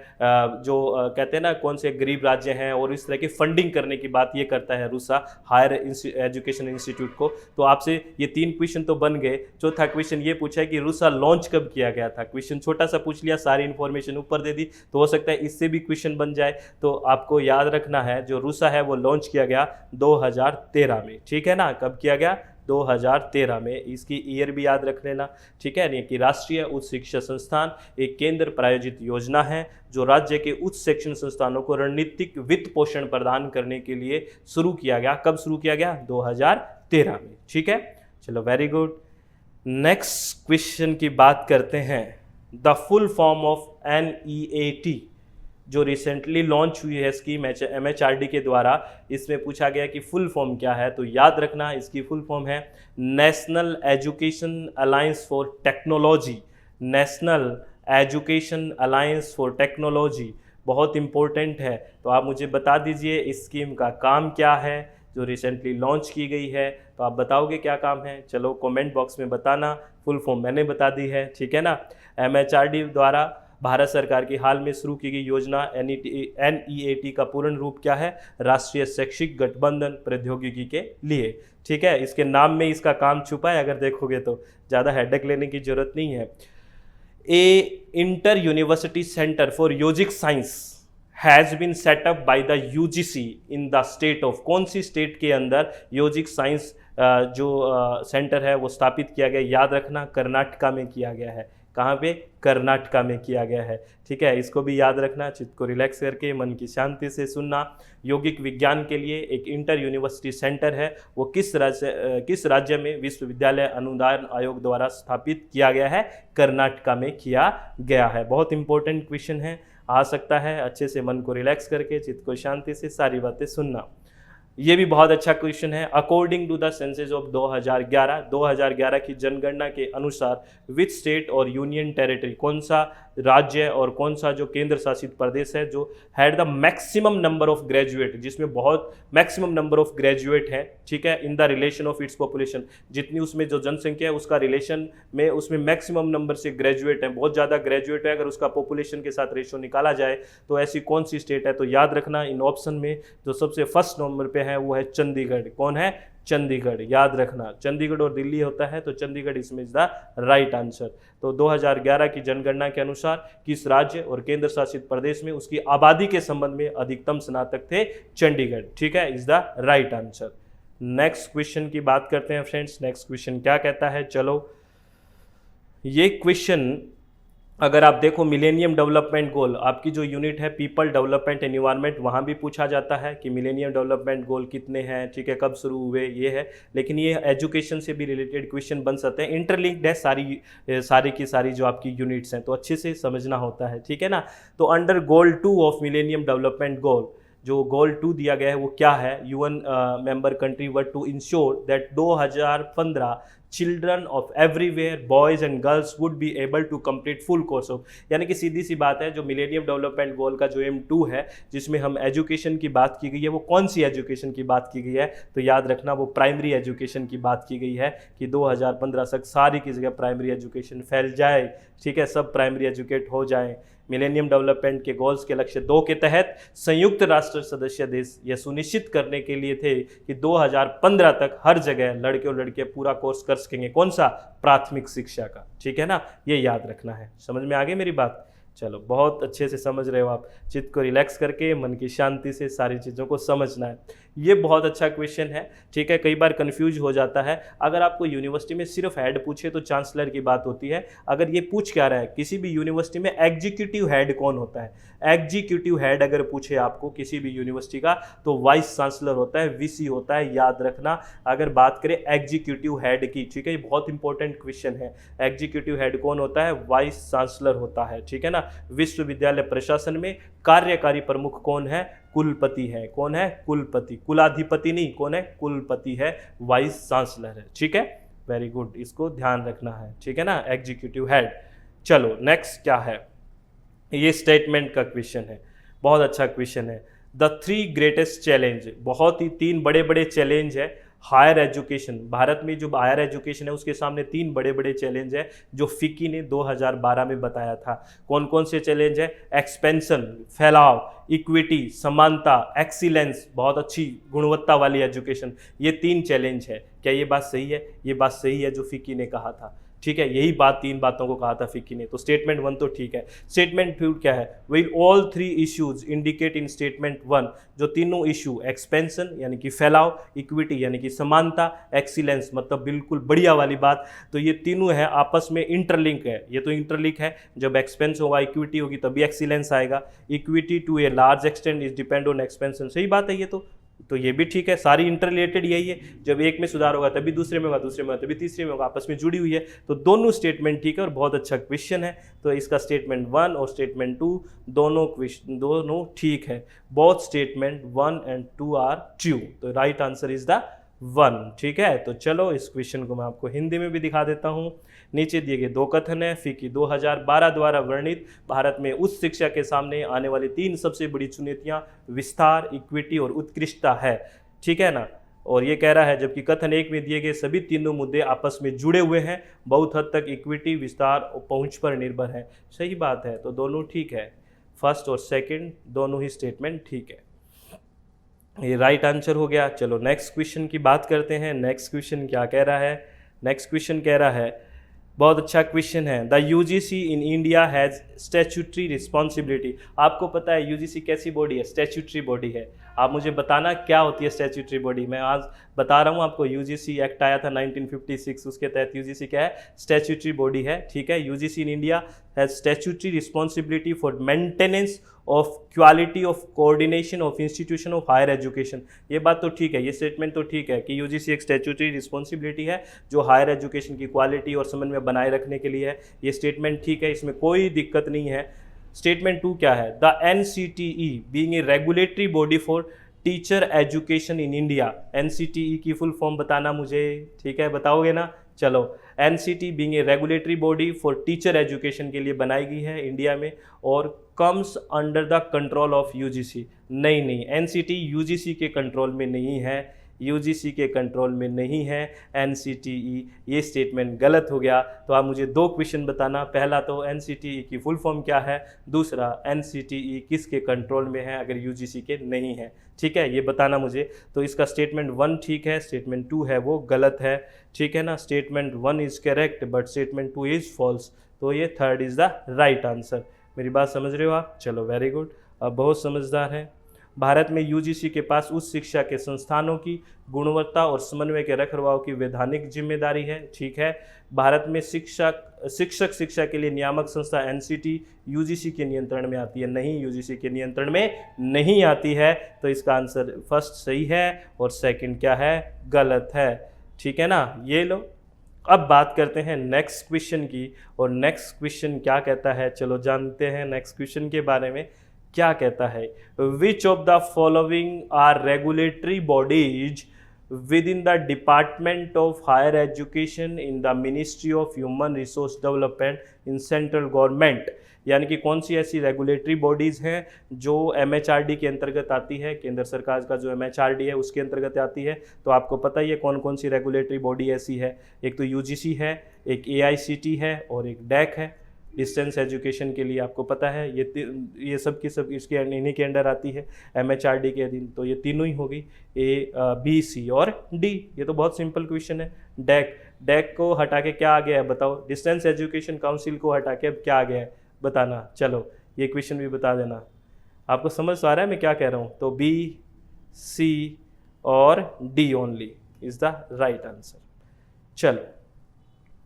जो कहते हैं ना कौन से गरीब राज्य हैं, और इस तरह की फंडिंग करने की बात ये करता है रूसा हायर एजुकेशन इंस्टीट्यूट को। तो आपसे ये 3 क्वेश्चन तो बन गए। चौथा क्वेश्चन ये पूछा है कि रूसा लॉन्च कब किया गया था। क्वेश्चन छोटा सा पूछ लिया, सारी इंफॉर्मेशन ऊपर दे दी, तो हो सकता है इससे भी क्वेश्चन बन जाए। तो आपको याद रखना है जो रूसा है वो लॉन्च किया गया 2013 में, ठीक है ना। कब किया गया, 2013 में। इसकी ईयर भी याद रख लेना, ठीक है। यानी कि राष्ट्रीय उच्च शिक्षा संस्थान एक केंद्र प्रायोजित योजना है जो राज्य के उच्च शिक्षण संस्थानों को रणनीतिक वित्त पोषण प्रदान करने के लिए शुरू किया गया। कब शुरू किया गया, 2013 में, ठीक है। चलो वेरी गुड। नेक्स्ट क्वेश्चन की बात करते हैं। The full form of NEAT जो रिसेंटली लॉन्च हुई है स्कीम MHRD के द्वारा, इसमें पूछा गया कि फुल फॉर्म क्या है। तो याद रखना इसकी फुल फॉर्म है national education alliance for technology, national education alliance for technology, बहुत इंपॉर्टेंट है। तो आप मुझे बता दीजिए इस स्कीम का काम क्या है जो रिसेंटली लॉन्च की गई है। तो आप बताओगे क्या काम है? चलो कमेंट बॉक्स में बताना। फुल फॉर्म मैंने बता दी है, ठीक है ना। MHRD द्वारा भारत सरकार की हाल में शुरू की गई योजना NEAT का पूर्ण रूप क्या है? राष्ट्रीय शैक्षिक गठबंधन प्रौद्योगिकी के लिए, ठीक है। इसके नाम में इसका काम छुपा है, अगर देखोगे तो ज़्यादा हेडेक लेने की जरूरत नहीं है। A inter university centre for yogic science has been setup by the UGC in the state of, कौन सी स्टेट के अंदर योजिक साइंस जो सेंटर है वो स्थापित किया गया? याद रखना, कर्नाटका में किया गया है। कहाँ पे? कर्नाटका में किया गया है, ठीक है। इसको भी याद रखना, चित्त को रिलैक्स करके मन की शांति से सुनना। यौगिक विज्ञान के लिए एक इंटर यूनिवर्सिटी सेंटर है, वो किस राज्य में विश्वविद्यालय अनुदान आयोग द्वारा स्थापित किया गया है? कर्नाटका में किया गया है। बहुत इंपॉर्टेंट क्वेश्चन है, आ सकता है। अच्छे से मन को रिलैक्स करके चित्त को शांति से सारी बातें सुनना। ये भी बहुत अच्छा क्वेश्चन है। According to the census of 2011 की जनगणना के अनुसार विच स्टेट और यूनियन टेरिटरी, कौन सा राज्य और कौन सा जो केंद्र शासित प्रदेश है जो had the maximum number of graduate, जिसमें बहुत मैक्सिमम नंबर ऑफ ग्रेजुएट है, ठीक है, in the relation of its population, जितनी उसमें जो जनसंख्या है उसका रिलेशन में उसमें मैक्सिमम नंबर से ग्रेजुएट है, बहुत ज़्यादा ग्रेजुएट है अगर उसका पॉपुलेशन के साथ रेशो निकाला जाए तो ऐसी कौन सी स्टेट है? तो याद रखना इन ऑप्शन में जो सबसे फर्स्ट नंबर पे है वो है चंडीगढ़। कौन है? चंडीगढ़। याद रखना, चंडीगढ़ और दिल्ली होता है तो चंडीगढ़ इसमें इज द राइट आंसर। तो 2011 की जनगणना के अनुसार किस राज्य और केंद्र शासित प्रदेश में उसकी आबादी के संबंध में अधिकतम स्नातक थे? चंडीगढ़, ठीक है, is the right answer. Next question की बात करते हैं फ्रेंड्स। नेक्स्ट क्वेश्चन क्या कहता है? चलो ये क्वेश्चन अगर आप देखो मिलेनियम डेवलपमेंट गोल, आपकी जो यूनिट है पीपल डेवलपमेंट एनवायरनमेंट, वहाँ भी पूछा जाता है कि मिलेनियम डेवलपमेंट गोल कितने हैं, ठीक है, कब शुरू हुए, ये है। लेकिन ये एजुकेशन से भी रिलेटेड क्वेश्चन बन सकते हैं, इंटरलिंक्ड है सारी की सारी जो आपकी यूनिट्स हैं, तो अच्छे से समझना होता है, ठीक है ना। तो under goal 2 of millennium development goal, जो गोल 2 दिया गया है वो क्या है? UN member country were to ensure that 2015 children of everywhere boys and girls would be able to complete full course of, यानी कि सीधी सी बात है जो मिलेनियम डेवलपमेंट गोल का जो M2 है जिसमें हम एजुकेशन की बात की गई है, वो कौन सी एजुकेशन की बात की गई है? तो याद रखना वो प्राइमरी एजुकेशन की बात की गई है कि 2015 तक सारी की जगह प्राइमरी एजुकेशन फैल जाए, ठीक है, सब प्राइमरी एजुकेट हो जाए। मिलेनियम डेवलपमेंट के गोल्स के लक्ष्य 2 के तहत संयुक्त राष्ट्र सदस्य देश यह सुनिश्चित करने के लिए थे कि 2015 तक हर जगह लड़के और लड़कियां पूरा कोर्स कर सकेंगे। कौन सा? प्राथमिक शिक्षा का, ठीक है ना, ये याद रखना है। समझ में आ गई मेरी बात? चलो बहुत अच्छे से समझ रहे हो आप। चित्त को रिलैक्स करके मन की शांति से सारी चीज़ों को समझना है। ये बहुत अच्छा क्वेश्चन है, ठीक है। कई बार कंफ्यूज हो जाता है। अगर आपको यूनिवर्सिटी में सिर्फ हेड पूछे तो चांसलर की बात होती है। अगर ये पूछ क्या रहा है किसी भी यूनिवर्सिटी में एग्जीक्यूटिव हेड कौन होता है? एग्जीक्यूटिव हेड अगर पूछे आपको किसी भी यूनिवर्सिटी का तो वाइस चांसलर होता है, VC होता है, याद रखना। अगर बात करें एग्जीक्यूटिव हेड की, ठीक है, ये बहुत इंपॉर्टेंट क्वेश्चन है। एग्जीक्यूटिव हेड कौन होता है? वाइस चांसलर होता है, ठीक है ना। विश्वविद्यालय प्रशासन में कार्यकारी प्रमुख कौन है? कुलपति है। कौन है? कुलपति। कुलाधिपति नहीं, कौन है? कुलपति है, वाइस चांसलर है, ठीक है। वेरी गुड, इसको ध्यान रखना है, ठीक है ना, एग्जीक्यूटिव हेड। चलो नेक्स्ट क्या है? ये स्टेटमेंट का क्वेश्चन है, बहुत अच्छा क्वेश्चन है। द 3 ग्रेटेस्ट चैलेंज, बहुत ही 3 बड़े बड़े चैलेंज है हायर एजुकेशन। भारत में जो हायर एजुकेशन है उसके सामने 3 बड़े बड़े चैलेंज है जो फिक्की ने 2012 में बताया था। कौन कौन से चैलेंज है? एक्सपेंशन, फैलाव, इक्विटी, समानता, एक्सीलेंस, बहुत अच्छी गुणवत्ता वाली एजुकेशन, ये 3 चैलेंज है। क्या ये बात सही है? ये बात सही है जो फिक्की ने कहा था, ठीक है, यही बात 3 बातों को कहा था फिक्की ने। तो स्टेटमेंट 1 तो ठीक है। स्टेटमेंट 2 क्या है? Will all 3 issues indicate in statement 1, जो तीनों इशू एक्सपेंशन यानी कि फैलाव, इक्विटी यानी कि समानता, एक्सीलेंस मतलब बिल्कुल बढ़िया वाली बात, तो ये तीनों है आपस में इंटरलिंक है। ये तो इंटरलिंक है, जब एक्सपेंस होगा इक्विटी होगी तभी एक्सीलेंस आएगा। Equity to a large extent is depend on expansion, सही बात है ये तो ये भी ठीक है, सारी इंटररिलेटेड यही है। जब एक में सुधार होगा तभी दूसरे में होगा, दूसरे में होगा तभी तीसरे में होगा, आपस में जुड़ी हुई है। तो दोनों स्टेटमेंट ठीक है और बहुत अच्छा क्वेश्चन है। तो इसका स्टेटमेंट 1 और स्टेटमेंट 2 दोनों ठीक है। Both statement 1 and 2 are true. तो राइट आंसर इज द 1। ठीक है, तो चलो इस क्वेश्चन को मैं आपको हिंदी में भी दिखा देता हूँ। नीचे दिए गए दो कथन है फिक्की 2012 द्वारा वर्णित भारत में उच्च शिक्षा के सामने आने वाली 3 सबसे बड़ी चुनौतियां विस्तार, इक्विटी और उत्कृष्टता है। ठीक है ना, और ये कह रहा है जबकि कथन 1 में दिए गए सभी तीनों मुद्दे आपस में जुड़े हुए हैं, बहुत हद तक इक्विटी, विस्तार और पहुंच पर निर्भर है। सही बात है, तो दोनों ठीक है, फर्स्ट और सेकंड दोनों ही स्टेटमेंट ठीक है, ये राइट आंसर हो गया। चलो नेक्स्ट क्वेश्चन की बात करते हैं। नेक्स्ट क्वेश्चन क्या कह रहा है? नेक्स्ट क्वेश्चन कह रहा है, बहुत अच्छा क्वेश्चन है, the UGC in India has statutory responsibility. आपको पता है यूजीसी कैसी बॉडी है? स्टैट्यूटरी बॉडी है। आप मुझे बताना क्या होती है स्टैट्यूटरी बॉडी। मैं आज बता रहा हूँ आपको, यूजीसी एक्ट आया था 1956, उसके तहत यूजीसी क्या है? स्टैट्यूटरी बॉडी है। ठीक है, UGC in India has statutory responsibility for maintenance of quality of coordination of institution of higher education. ये बात तो ठीक है, ये स्टेटमेंट तो ठीक है कि यूजीसी एक स्टैट्यूटरी रिस्पॉन्सिबिलिटी है जो हायर एजुकेशन की क्वालिटी और समन्वय बनाए रखने के लिए है। ये स्टेटमेंट ठीक है, इसमें कोई दिक्कत नहीं है। स्टेटमेंट 2 क्या है? The NCTE being a regulatory body for teacher education in India. NCTE की फुल फॉर्म बताना मुझे, ठीक है, बताओगे ना? चलो, NCT being a regulatory body for teacher education के लिए बनाई गई है इंडिया में और comes under the control of UGC. नहीं, एनसीटी यूजीसी के कंट्रोल में नहीं है, यूजीसी के कंट्रोल में नहीं है एनसीटीई। ये स्टेटमेंट गलत हो गया। तो आप मुझे 2 क्वेश्चन बताना, पहला तो एनसीटीई की फुल फॉर्म क्या है, दूसरा एनसीटीई किसके कंट्रोल में है अगर यूजीसी के नहीं है। ठीक है, ये बताना मुझे। तो इसका स्टेटमेंट 1 ठीक है, स्टेटमेंट 2 है वो गलत है। ठीक है ना, statement 1 is correct but statement 2 is false. तो ये 3rd is the right answer. मेरी बात समझ रहे हो आप? चलो वेरी गुड, अब बहुत समझदार हैं। भारत में यूजीसी के पास उच्च शिक्षा के संस्थानों की गुणवत्ता और समन्वय के रखरखाव की वैधानिक जिम्मेदारी है। ठीक है, भारत में शिक्षक शिक्षा के लिए नियामक संस्था एनसीटी यूजीसी के नियंत्रण में आती है? नहीं, यूजीसी के नियंत्रण में नहीं आती है। तो इसका आंसर फर्स्ट सही है और सेकंड क्या है? गलत है। ठीक है ना, ये लो। अब बात करते हैं नेक्स्ट क्वेश्चन की, और नेक्स्ट क्वेश्चन क्या कहता है, चलो जानते हैं नेक्स्ट क्वेश्चन के बारे में क्या कहता है। Which of the following are regulatory bodies within the department of higher education in the ministry of human resource development in central government. यानी कि कौन सी ऐसी रेगुलेटरी बॉडीज़ हैं जो एमएचआरडी के अंतर्गत आती है, केंद्र सरकार का जो एमएचआरडी है उसके अंतर्गत आती है। तो आपको पता ही है कौन कौन सी रेगुलेटरी बॉडी ऐसी है। एक तो यूजीसी है, एक एआईसीटी है और एक डैक है डिस्टेंस एजुकेशन के लिए। आपको पता है ये सब की सब इसके इन्हीं के अंडर आती है एमएचआरडी के अधीन। तो ये तीनों ही होगी, ए, बी, सी और डी। ये तो बहुत सिंपल क्वेश्चन है। डैक को हटा के क्या आ गया है बताओ? डिस्टेंस एजुकेशन काउंसिल को हटा के अब क्या आ गया है बताना। चलो ये क्वेश्चन भी बता देना। आपको समझ आ रहा है मैं क्या कह रहा हूँ? तो बी, सी और D only is the right answer. चलो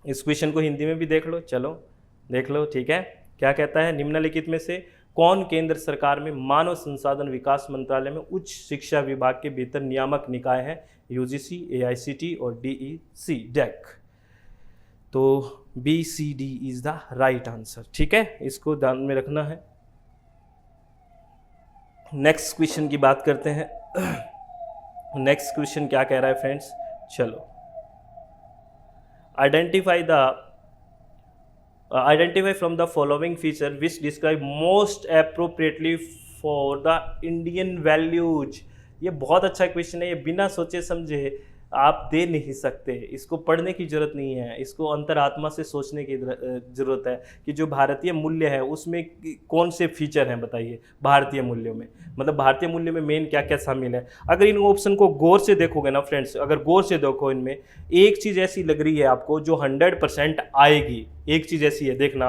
इस क्वेश्चन को हिंदी में भी देख लो, चलो देख लो। ठीक है, क्या कहता है? निम्नलिखित में से कौन केंद्र सरकार में मानव संसाधन विकास मंत्रालय में उच्च शिक्षा विभाग के भीतर नियामक निकाय है? यूजीसी, एआईसीटी और डीईसी, डैक। तो B, C, D is the right answer. ठीक है, इसको ध्यान में रखना है। नेक्स्ट क्वेश्चन की बात करते हैं। नेक्स्ट क्वेश्चन क्या कह रहा है फ्रेंड्स? चलो, identify from the following feature which describe most appropriately for the Indian values। ये बहुत अच्छा क्वेश्चन है, ये बिना सोचे समझे आप दे नहीं सकते। इसको पढ़ने की जरूरत नहीं है, इसको अंतरात्मा से सोचने की जरूरत है कि जो भारतीय मूल्य है उसमें कौन से फीचर हैं बताइए। भारतीय मूल्यों में मतलब भारतीय मूल्य में मेन क्या क्या शामिल है। अगर इन ऑप्शन को गौर से देखोगे ना फ्रेंड्स, अगर गौर से देखो इनमें एक चीज़ ऐसी लग रही है आपको जो 100% आएगी। एक चीज़ ऐसी है, देखना,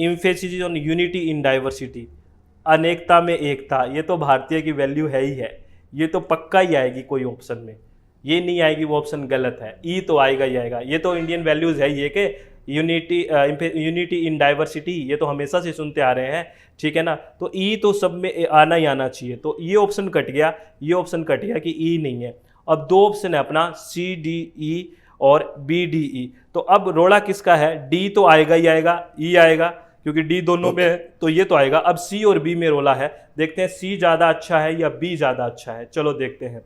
emphasis on unity in diversity, अनेकता में एकता। ये तो भारतीय की वैल्यू है ही है, ये तो पक्का ही आएगी कोई ऑप्शन में, ये नहीं आएगी वो ऑप्शन गलत है। ई तो आएगा ही आएगा, ये तो इंडियन वैल्यूज है ये कि यूनिटी इन डाइवर्सिटी, ये तो हमेशा से सुनते आ रहे हैं। ठीक है ना, तो ई तो सब में आना ही आना चाहिए। तो ये ऑप्शन कट गया, ये ऑप्शन कट गया कि ई नहीं है। अब 2 ऑप्शन है अपना, सी डी ई और बी डी ई। तो अब रोड़ा किसका है? डी तो आएगा ही आएगा, ई आएगा क्योंकि डी दोनों में है तो ये तो आएगा। अब सी और बी में रोला है, देखते हैं सी ज़्यादा अच्छा है या बी ज़्यादा अच्छा है। चलो देखते हैं।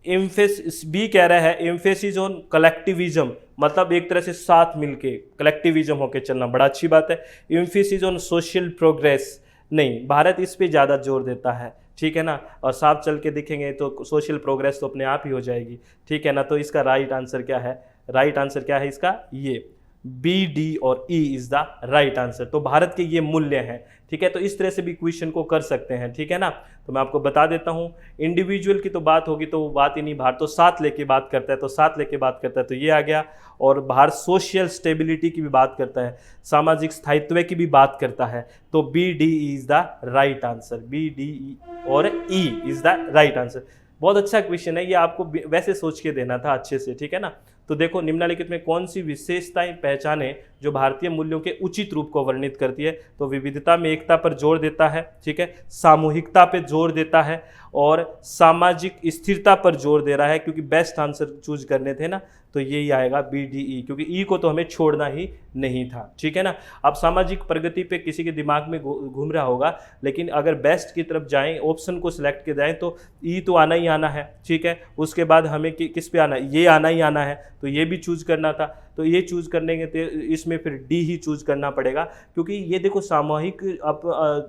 एम्फेसिस बी कह रहा है एम्फेसिस ऑन कलेक्टिविज्म, मतलब एक तरह से साथ मिलके कलेक्टिविज्म होके चलना, बड़ा अच्छी बात है। एम्फेसिस ऑन सोशल प्रोग्रेस, नहीं, भारत इस पे ज़्यादा जोर देता है, ठीक है ना, और साफ चल के दिखेंगे तो सोशल प्रोग्रेस तो अपने आप ही हो जाएगी, ठीक है ना। तो इसका राइट आंसर क्या है, राइट आंसर क्या है इसका, ये बी, डी और E is the right answer. तो भारत के ये मूल्य हैं, ठीक है। तो इस तरह से भी क्वेश्चन को कर सकते हैं, ठीक है ना। तो मैं आपको बता देता हूँ, इंडिविजुअल की तो बात होगी तो वो बात ही नहीं, भारत तो साथ लेके बात करता है, तो साथ लेके बात करता है, तो ये आ गया। और भारत सोशल स्टेबिलिटी की भी बात करता है, सामाजिक स्थायित्व की भी बात करता है, तो B, D is the right answer, B, D और E is the right answer. बहुत अच्छा क्वेश्चन है ये, आपको वैसे सोच के देना था अच्छे से, ठीक है ना। तो देखो, निम्नलिखित में कौन सी विशेषताएं पहचाने जो भारतीय मूल्यों के उचित रूप को वर्णित करती है, तो विविधता में एकता पर जोर देता है, ठीक है, सामूहिकता पर जोर देता है और सामाजिक स्थिरता पर जोर दे रहा है, क्योंकि बेस्ट आंसर चूज करने थे ना, तो यही आएगा बी, डी, ई, क्योंकि ई को तो हमें छोड़ना ही नहीं था, ठीक है ना। अब सामाजिक प्रगति पे किसी के दिमाग में घूम रहा होगा, लेकिन अगर बेस्ट की तरफ जाएं, ऑप्शन को सिलेक्ट के जाएं, तो ई तो आना ही आना है, ठीक है। उसके बाद हमें किस पे आना है, ये आना ही आना है, तो ये भी चूज करना था, तो ये चूज करने के इसमें फिर डी ही चूज करना पड़ेगा, क्योंकि ये देखो सामूहिक,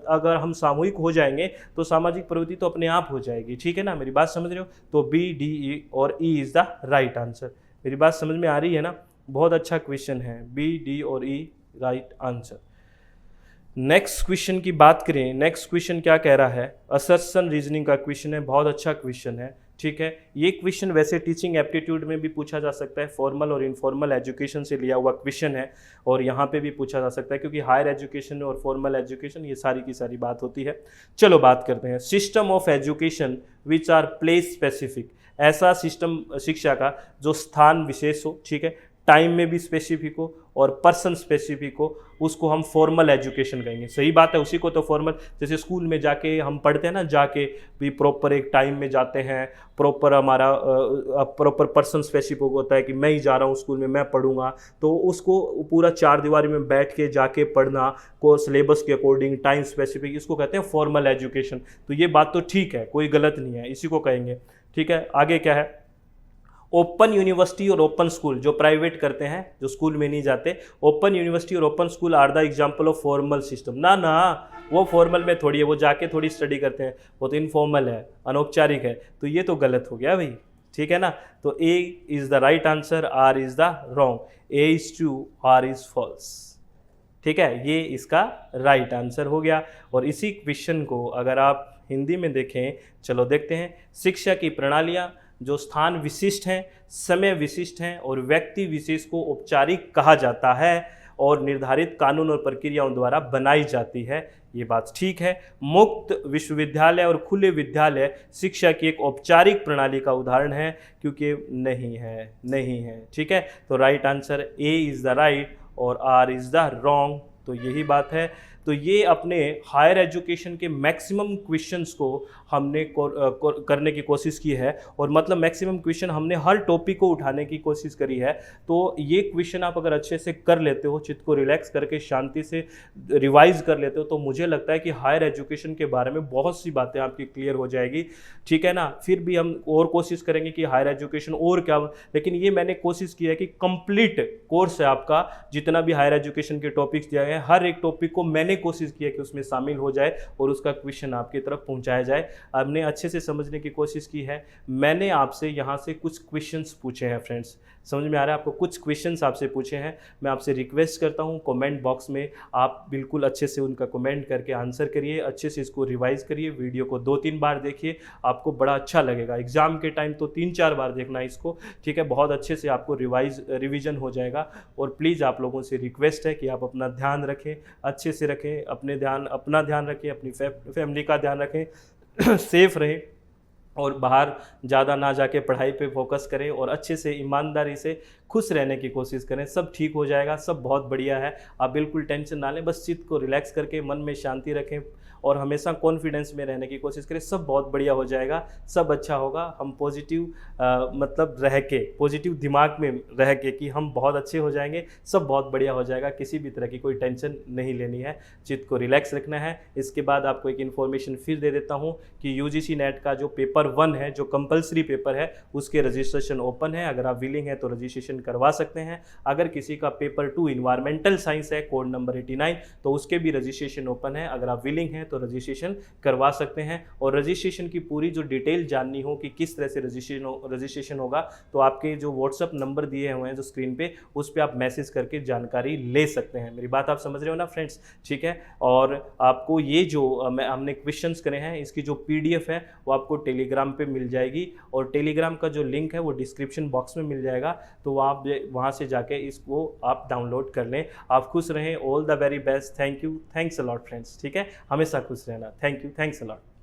अगर हम सामूहिक हो जाएंगे तो सामाजिक प्रवृत्ति तो अपने आप हो जाएगी, ठीक है ना, मेरी बात समझ रहे हो। तो बी, डी, ई और E is the right answer. मेरी बात समझ में आ रही है ना, बहुत अच्छा क्वेश्चन है, बी, डी और ई राइट आंसर। नेक्स्ट क्वेश्चन की बात करें, नेक्स्ट क्वेश्चन क्या कह रहा है, असर्शन रीजनिंग का क्वेश्चन है, बहुत अच्छा क्वेश्चन है, ठीक है। ये क्वेश्चन वैसे टीचिंग एप्टीट्यूड में भी पूछा जा सकता है, फॉर्मल और इनफॉर्मल एजुकेशन से लिया हुआ क्वेश्चन है, और यहाँ पे भी पूछा जा सकता है, क्योंकि हायर एजुकेशन और फॉर्मल एजुकेशन ये सारी की सारी बात होती है। चलो बात करते हैं, system of education which are place specific, ऐसा सिस्टम शिक्षा का जो स्थान विशेष हो, ठीक है, टाइम में भी स्पेसिफिक हो और पर्सन स्पेसिफिक हो, उसको हम फॉर्मल एजुकेशन कहेंगे। सही बात है, उसी को तो फॉर्मल, जैसे स्कूल में जाके हम पढ़ते हैं ना, जाके भी प्रॉपर एक टाइम में जाते हैं, प्रॉपर हमारा प्रॉपर पर्सन स्पेसिफिक होता है कि मैं ही जा रहा हूँ स्कूल में, मैं पढ़ूंगा, तो उसको पूरा चार दीवारी में बैठ के जाके पढ़ना को सिलेबस के अकॉर्डिंग टाइम स्पेसिफिक, इसको कहते हैं फॉर्मल एजुकेशन। तो ये बात तो ठीक है, कोई गलत नहीं है, इसी को कहेंगे, ठीक है। आगे क्या है, ओपन यूनिवर्सिटी और ओपन स्कूल, जो प्राइवेट करते हैं, जो स्कूल में नहीं जाते, ओपन यूनिवर्सिटी और open school are the example of formal system. ना ना, वो फॉर्मल में थोड़ी है, वो जाके थोड़ी स्टडी करते हैं, वो तो इनफॉर्मल है, अनौपचारिक है, तो ये तो गलत हो गया भाई, ठीक है ना। तो A is the right answer, R is the wrong, A is true, R is false, ठीक है, ये इसका राइट आंसर हो गया। और इसी क्वेश्चन को अगर आप हिंदी में देखें, चलो देखते हैं, शिक्षा की प्रणालियाँ जो स्थान विशिष्ट हैं, समय विशिष्ट हैं और व्यक्ति विशेष को औपचारिक कहा जाता है और निर्धारित कानून और प्रक्रियाओं द्वारा बनाई जाती है, ये बात ठीक है। मुक्त विश्वविद्यालय और खुले विद्यालय शिक्षा की एक औपचारिक प्रणाली का उदाहरण है, क्योंकि नहीं है, नहीं है, ठीक है। तो right answer A is the right और आर इज़ द रॉन्ग, तो यही बात है। तो ये अपने हायर एजुकेशन के मैक्सिमम क्वेश्चंस को हमने करने की कोशिश की है, और मतलब मैक्सिमम क्वेश्चन हमने हर टॉपिक को उठाने की कोशिश करी है। तो ये क्वेश्चन आप अगर अच्छे से कर लेते हो, चित्त को रिलैक्स करके शांति से रिवाइज कर लेते हो, तो मुझे लगता है कि हायर एजुकेशन के बारे में बहुत सी बातें आपकी क्लियर हो जाएगी, ठीक है ना। फिर भी हम और कोशिश करेंगे कि हायर एजुकेशन और क्या, लेकिन ये मैंने कोशिश की है कि कंप्लीट कोर्स है आपका, जितना भी हायर एजुकेशन के टॉपिक्स दिए हैं, हर एक टॉपिक को मैंने कोशिश की है कि उसमें शामिल हो जाए और उसका क्वेश्चन आपकी तरफ पहुंचाया जाए। हमने अच्छे से समझने की कोशिश की है। मैंने आपसे यहाँ से कुछ क्वेश्चंस पूछे हैं फ्रेंड्स, समझ में आ रहा है आपको, कुछ क्वेश्चंस आपसे पूछे हैं। मैं आपसे रिक्वेस्ट करता हूँ कमेंट बॉक्स में आप बिल्कुल अच्छे से उनका कमेंट करके आंसर करिए, अच्छे से इसको रिवाइज करिए, वीडियो को 2-3 बार देखिए, आपको बड़ा अच्छा लगेगा। एग्जाम के टाइम तो 3-4 बार देखना इसको, ठीक है, बहुत अच्छे से आपको रिवीजन हो जाएगा। और प्लीज़ आप लोगों से रिक्वेस्ट है कि आप अपना ध्यान रखें, अच्छे से रखें, अपना ध्यान रखें, अपनी फैमिली का ध्यान रखें, सेफ रहें और बाहर ज़्यादा ना जाके पढ़ाई पे फोकस करें और अच्छे से ईमानदारी से खुश रहने की कोशिश करें। सब ठीक हो जाएगा, सब बहुत बढ़िया है, आप बिल्कुल टेंशन ना लें, बस चित्त को रिलैक्स करके मन में शांति रखें और हमेशा कॉन्फिडेंस में रहने की कोशिश करें। सब बहुत बढ़िया हो जाएगा, सब अच्छा होगा। हम पॉजिटिव मतलब रह के, पॉजिटिव दिमाग में रह के कि हम बहुत अच्छे हो जाएंगे, सब बहुत बढ़िया हो जाएगा। किसी भी तरह की कोई टेंशन नहीं लेनी है, चित्त को रिलैक्स रखना है। इसके बाद आपको एक इन्फॉर्मेशन फिर दे देता हूँ कि यूजीसी नेट का जो पेपर 1 है, जो कंपलसरी पेपर है, उसके रजिस्ट्रेशन ओपन है। अगर आप विलिंग हैं तो रजिस्ट्रेशन करवा सकते हैं। अगर किसी का पेपर 2 इन्वायरमेंटल साइंस है, कोड नंबर 89, तो उसके भी रजिस्ट्रेशन ओपन है। अगर आप विलिंग हैं तो रजिस्ट्रेशन करवा सकते हैं। और रजिस्ट्रेशन की पूरी जो डिटेल जाननी हो कि किस तरह से रजिस्ट्रेशन होगा, तो आपके जो व्हाट्सअप नंबर दिए हुए हैं जो स्क्रीन पे, उस पर आप मैसेज करके जानकारी ले सकते हैं। मेरी बात आप समझ रहे हो ना फ्रेंड्स? ठीक है। और आपको ये जो हमने क्वेश्चंस करे हैं, इसकी जो पीडीएफ है वो आपको टेलीग्राम पे मिल जाएगी, और टेलीग्राम का जो लिंक है वो डिस्क्रिप्शन बॉक्स में मिल जाएगा। तो आप वहाँ से जाके इसको आप डाउनलोड कर लें। आप खुश रहें। All the very best. Thank you, thanks a lot friends. ठीक है, हमेशा खुश रहना। Thank you, thanks a lot.